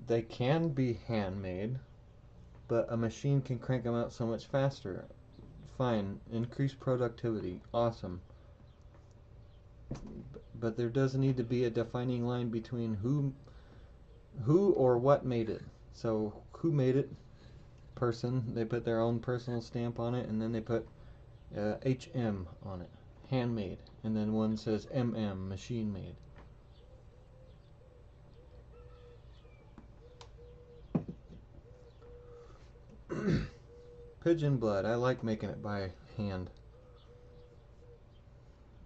they can be handmade, but a machine can crank them out so much faster. Fine, increase productivity, awesome. But there does need to be a defining line between who or what made it. So who made it? Person. They put their own personal stamp on it, and then they put HM on it, handmade, and then one says MM, machine made. Pigeon Blood, I like making it by hand.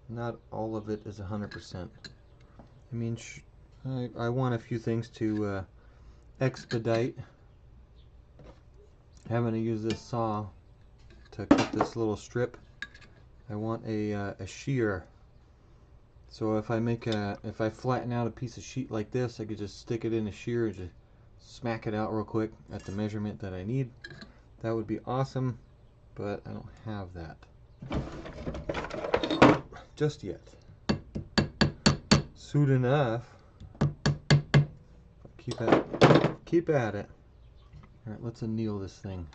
Not all of it is 100%. I mean, I want a few things to expedite. Having to use this saw to cut this little strip. I want a shear. So if I flatten out a piece of sheet like this, I could just stick it in a shear and just smack it out real quick at the measurement that I need. That would be awesome, but I don't have that just yet. Soon enough. Keep at it. All right, let's anneal this thing.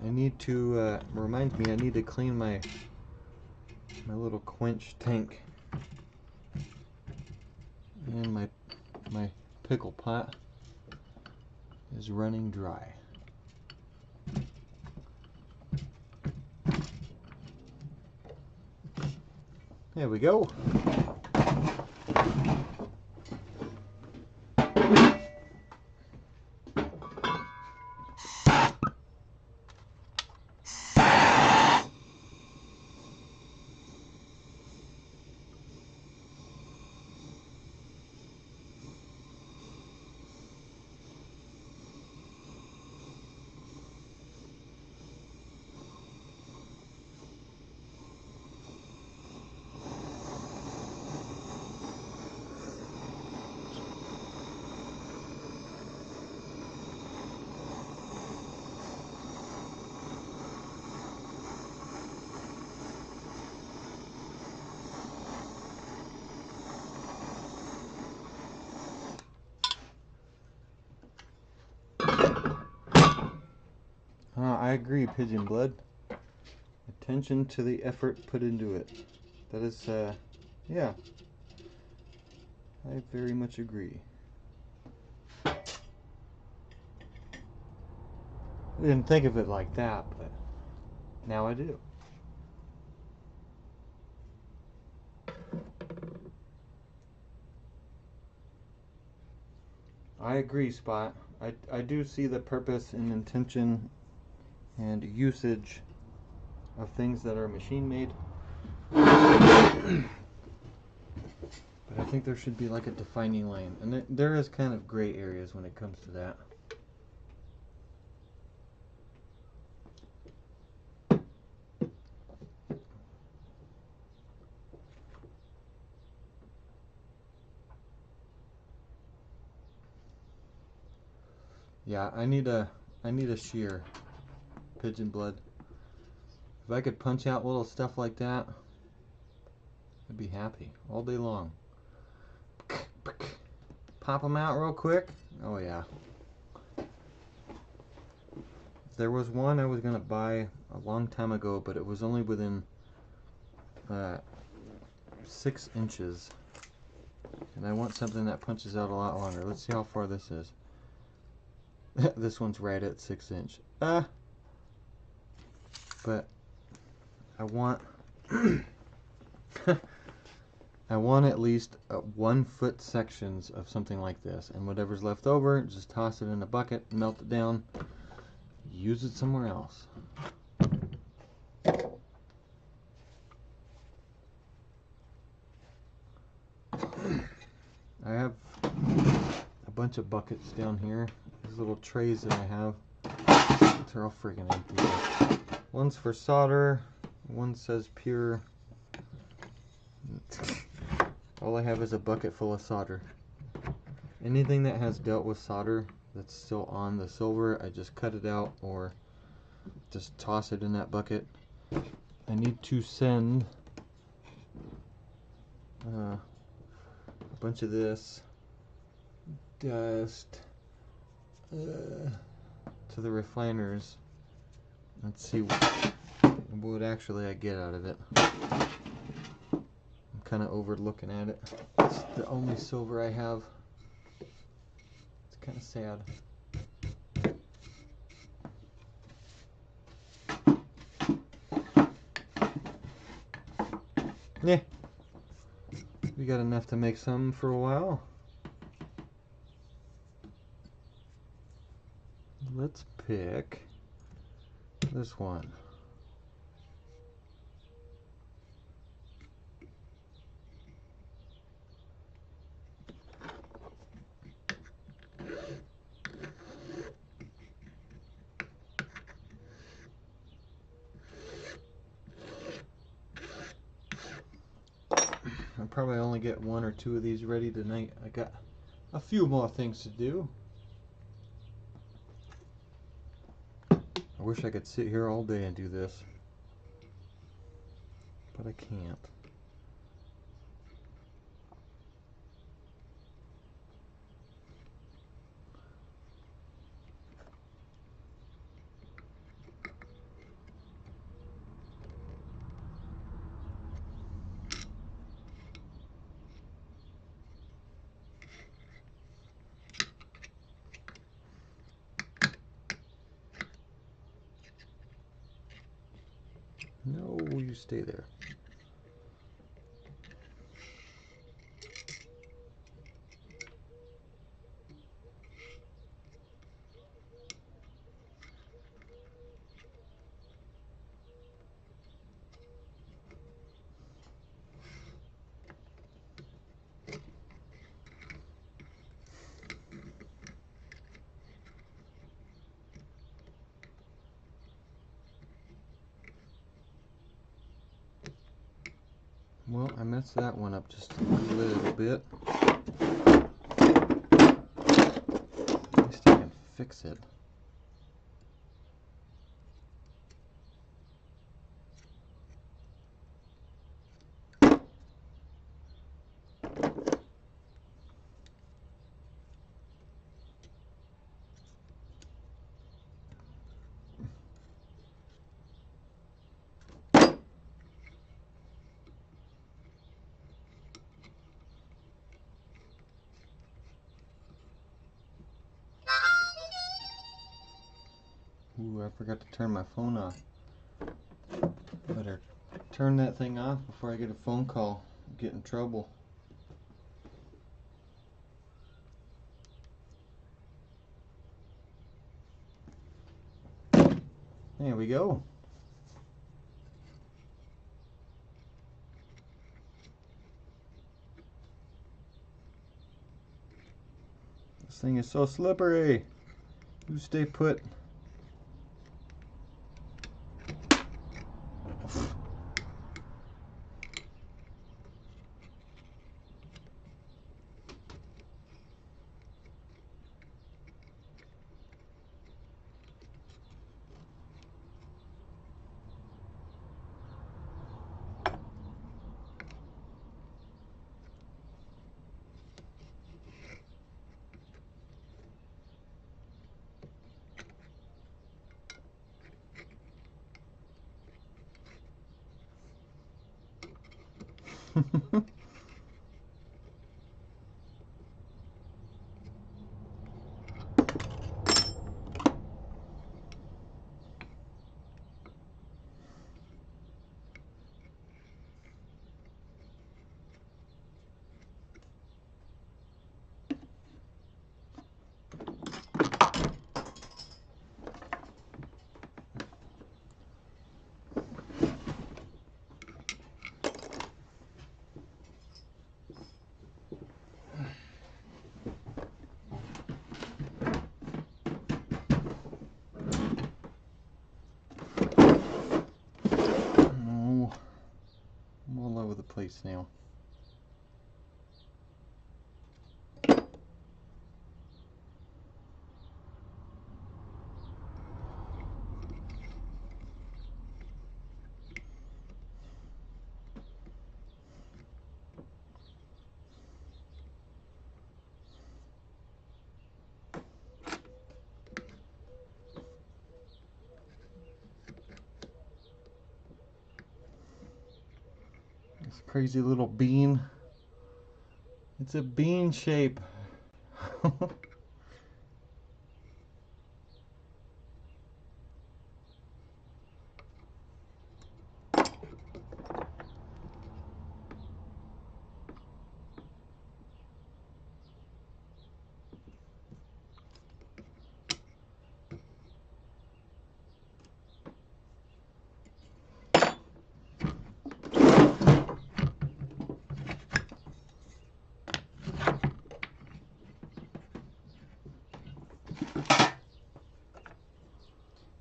I need to remind me. I need to clean my little quench tank and my pickle pot is running dry. There we go. I agree, Pigeon Blood. Attention to the effort put into it. That is, yeah. I very much agree. I didn't think of it like that, but now I do. I agree, Spot. I do see the purpose and intention and usage of things that are machine made. But I think there should be like a defining line. And there is kind of gray areas when it comes to that. Yeah, I need a shear. Pigeon blood. If I could punch out little stuff like that, I'd be happy all day long. Pop them out real quick. Oh yeah. There was one I was gonna buy a long time ago, but it was only within 6 inches. And I want something that punches out a lot longer. Let's see how far this is. This one's right at 6 inch. But I want I want at least 1 foot sections of something like this, and whatever's left over, just toss it in a bucket, melt it down, use it somewhere else. I have a bunch of buckets down here. These little trays that I have, they're all freaking empty. One's for solder, one says pure. All I have is a bucket full of solder. Anything that has dealt with solder that's still on the silver, I just cut it out or just toss it in that bucket. I need to send a bunch of this dust to the refiners. Let's see what actually I get out of it. I'm kind of overlooking at it. It's the only silver I have. It's kind of sad. Yeah, we got enough to make some for a while. Let's pick this one. I'll probably only get 1 or 2 of these ready tonight. I got a few more things to do. I wish I could sit here all day and do this, but I can't. No, you stay there. Well, I messed that one up just a little bit. At least I can fix it. Ooh, I forgot to turn my phone off. Better turn that thing off before I get a phone call. Get in trouble. There we go. This thing is so slippery. You stay put. Place now. This crazy little bean. It's a bean shape.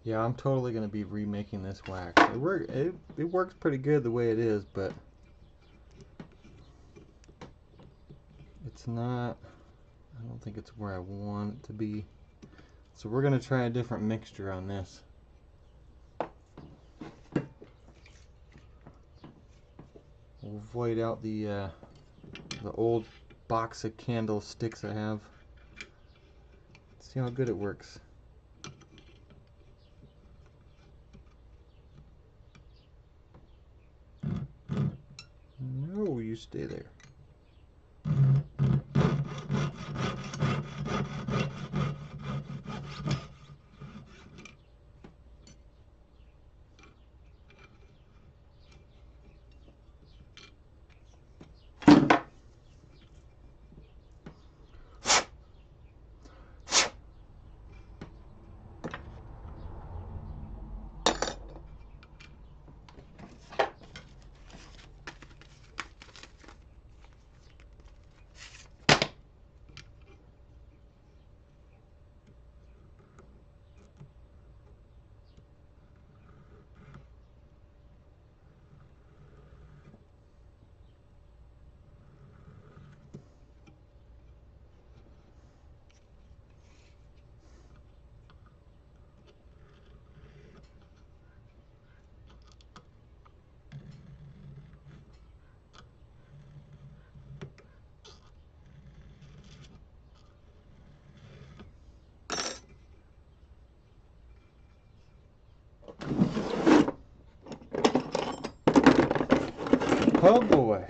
Yeah, I'm totally going to be remaking this wax. It works pretty good the way it is, but it's not, I don't think it's where I want it to be. So we're going to try a different mixture on this. We'll void out the old box of candlesticks I have. See how good it works. No, you stay there. Oh boy.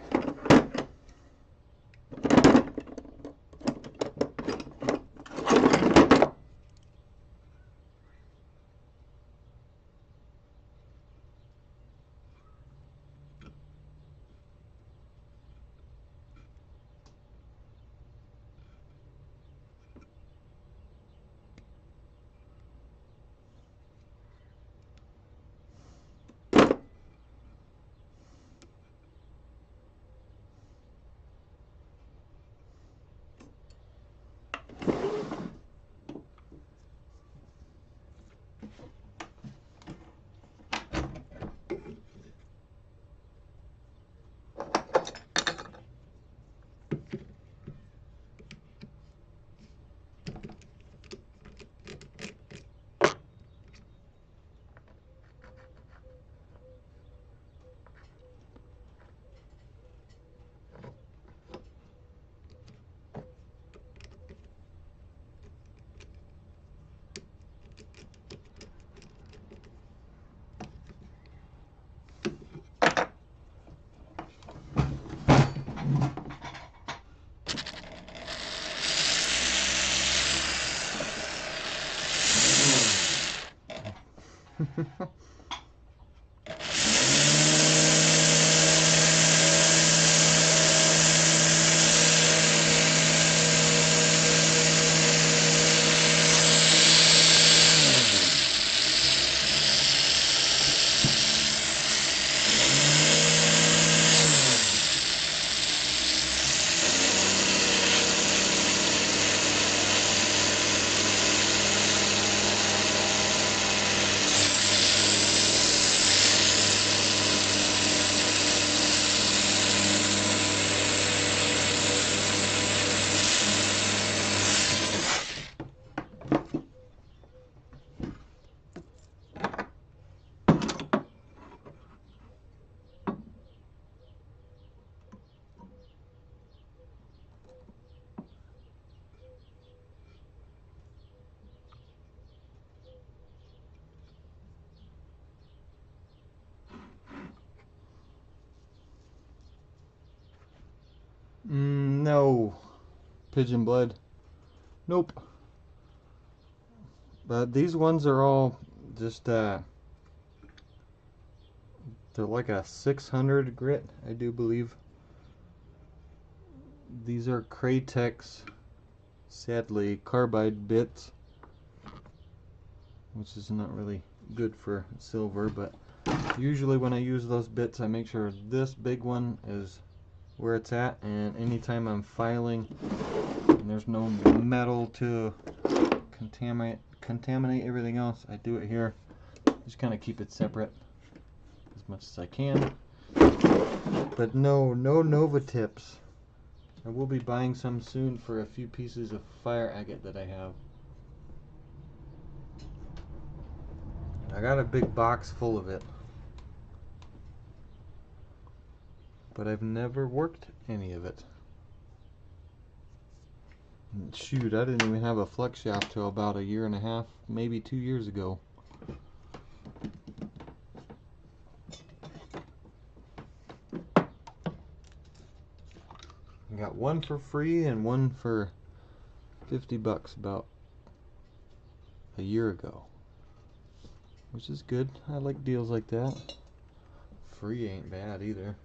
No. Pigeon blood. Nope. But these ones are all just, they're like a 600 grit, I do believe. These are Craytex, sadly, carbide bits, which is not really good for silver, but usually when I use those bits, I make sure this big one is where it's at, and anytime I'm filing and there's no metal to contaminate everything else, I do it here. Just kind of keep it separate as much as I can. But no Nova tips. I will be buying some soon for a few pieces of fire agate that I have. I got a big box full of it, but I've never worked any of it. And shoot, I didn't even have a flex shaft till about 1.5 years, maybe 2 years ago. I got one for free and one for 50 bucks about a year ago, which is good. I like deals like that. Free ain't bad either.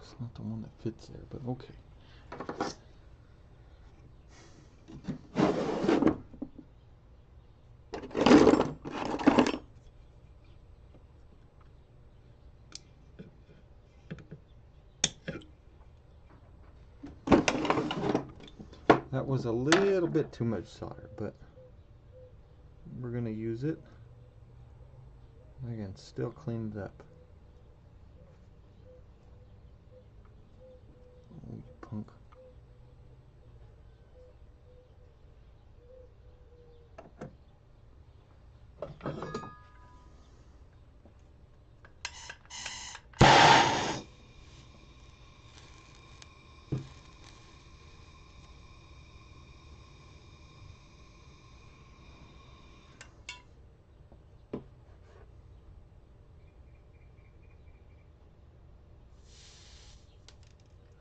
It's not the one that fits there, but okay. That was a little bit too much solder, but we're gonna use it. I can still clean it up. Oh, you punk.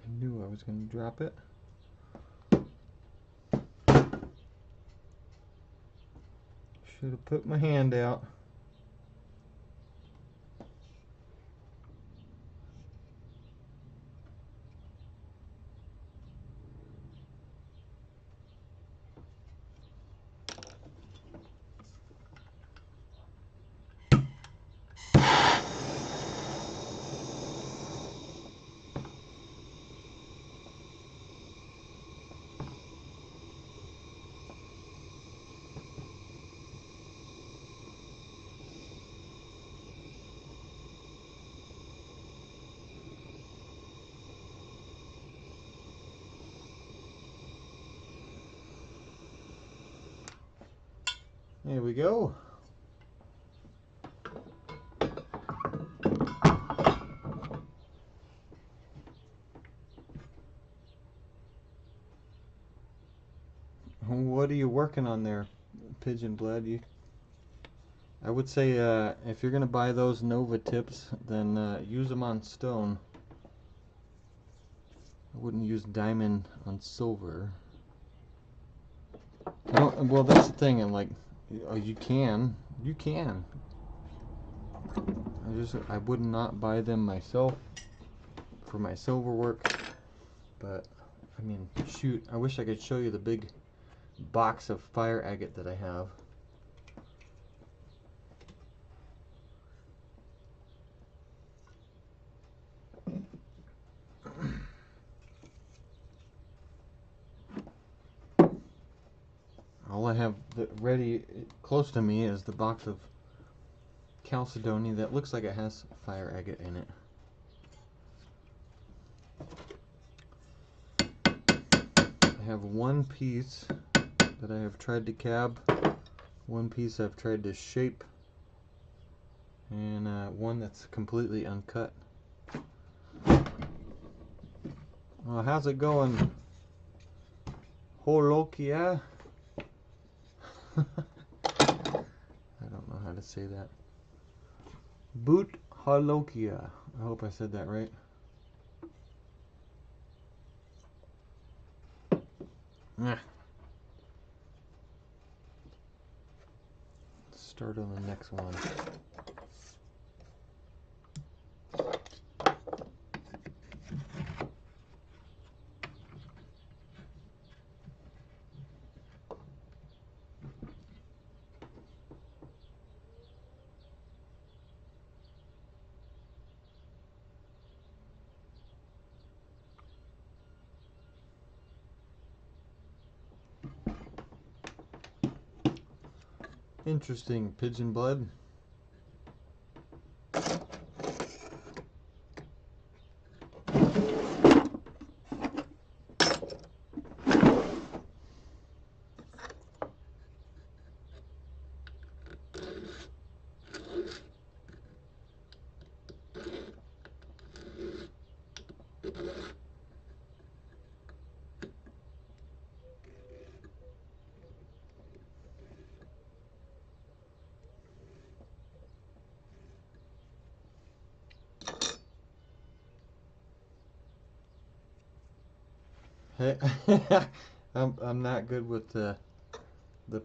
I knew I was going to drop it. Should have put my hand out. There we go. What are you working on there, Pigeon Blood? I would say if you're gonna buy those Nova tips, then use them on stone. I wouldn't use diamond on silver. Well, that's the thing. I'm like, you can. I would not buy them myself for my silver work. But I mean, shoot, I wish I could show you the big box of fire agate that I have. All I have ready close to me is the box of chalcedony that looks like it has fire agate in it. I have one piece that I have tried to cab, one piece I've tried to shape, and one that's completely uncut. Well, how's it going, Holokia? I don't know how to say that. Boot Holokia. I hope I said that right. Let's start on the next one. Interesting, Pigeon Blood. Hey, I'm not good with the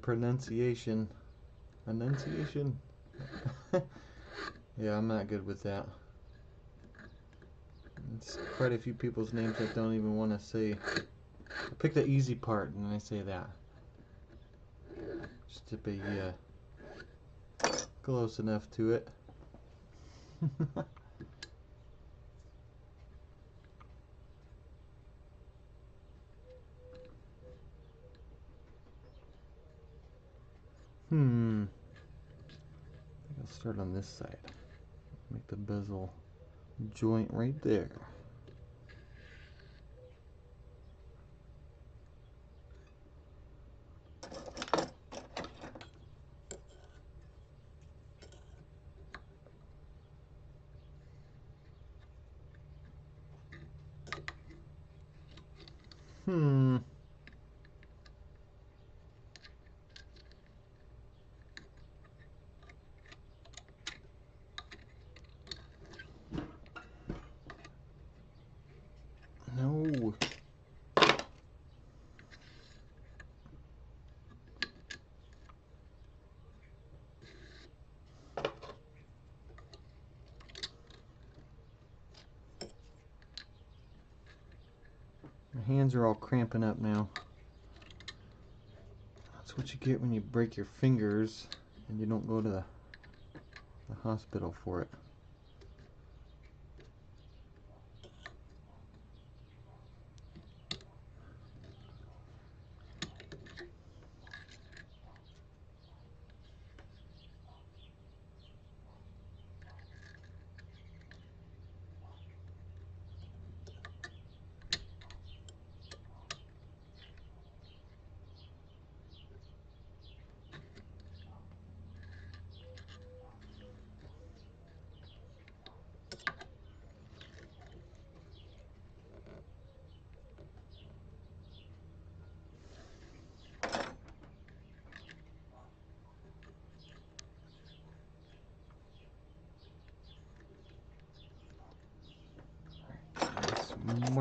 pronunciation. Enunciation? Yeah, I'm not good with that. It's quite a few people's names I don't even want to say. I pick the easy part and I say that. Just to be close enough to it. I think I'll start on this side. Make the bezel joint right there. No. My hands are all cramping up now. That's what you get when you break your fingers and you don't go to the hospital for it.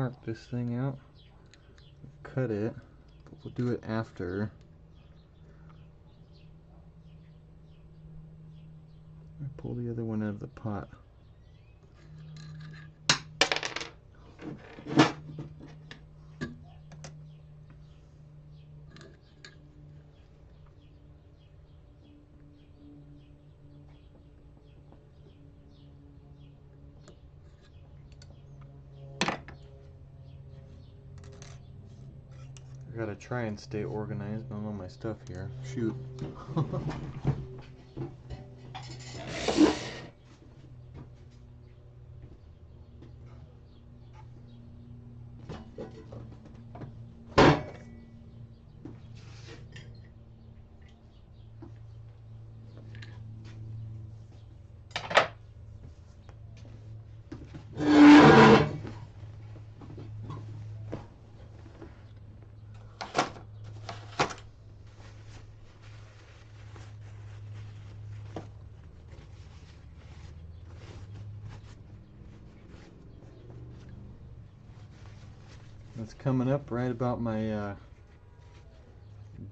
mark this thing out, cut it, but we'll do it after. I pull the other one out of the pot. I gotta try and stay organized on all my stuff here. Shoot. It's coming up right about my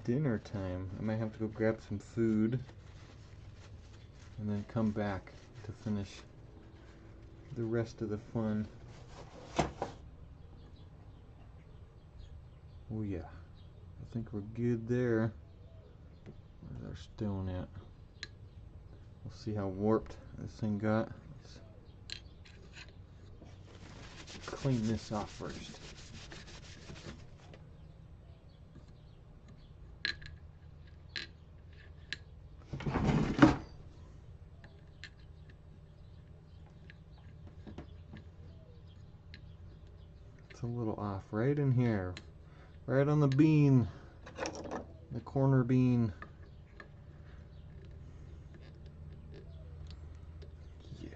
dinner time. I might have to go grab some food and then come back to finish the rest of the fun. Oh yeah, I think we're good there. Where's our stone at? We'll see how warped this thing got. Let's clean this off first. It's a little off right in here, right on the bean, the corner bean. Yeah.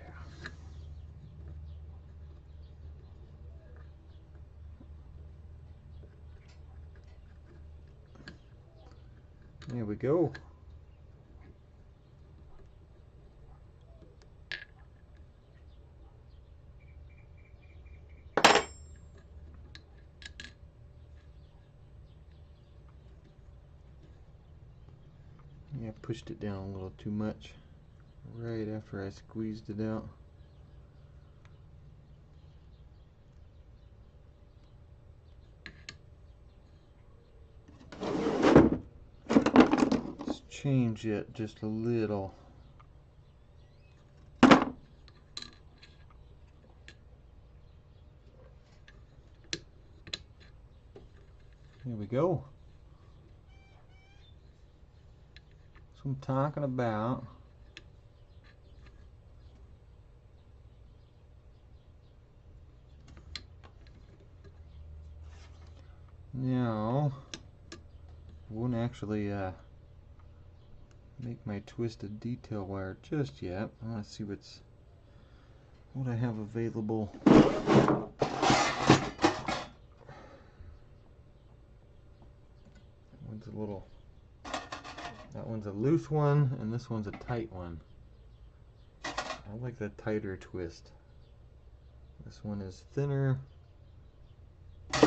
There we go. Yeah, I pushed it down a little too much right after I squeezed it out. Let's change it just a little. Here we go. That's what I'm talking about. Now, I won't actually make my twisted detail wire just yet. I want to see what I have available. That one's a loose one, and this one's a tight one. I like the tighter twist. This one is thinner. I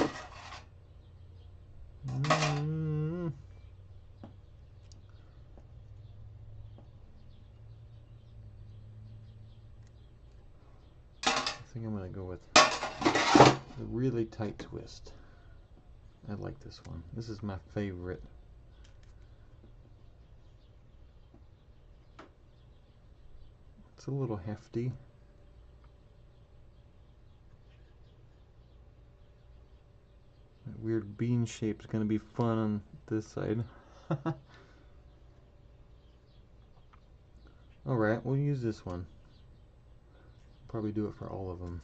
think I'm going to go with the really tight twist. I like this one. This is my favorite. It's a little hefty. That weird bean shape is going to be fun on this side. Alright, we'll use this one. Probably do it for all of them.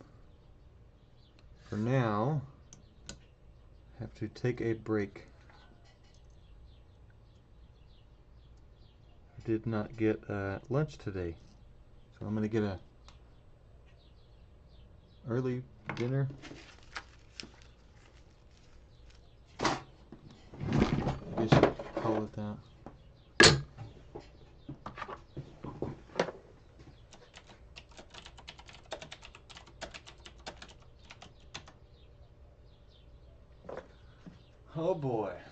For now, I have to take a break. I did not get lunch today, so I'm going to get a early dinner. I guess you could call it that. Oh boy.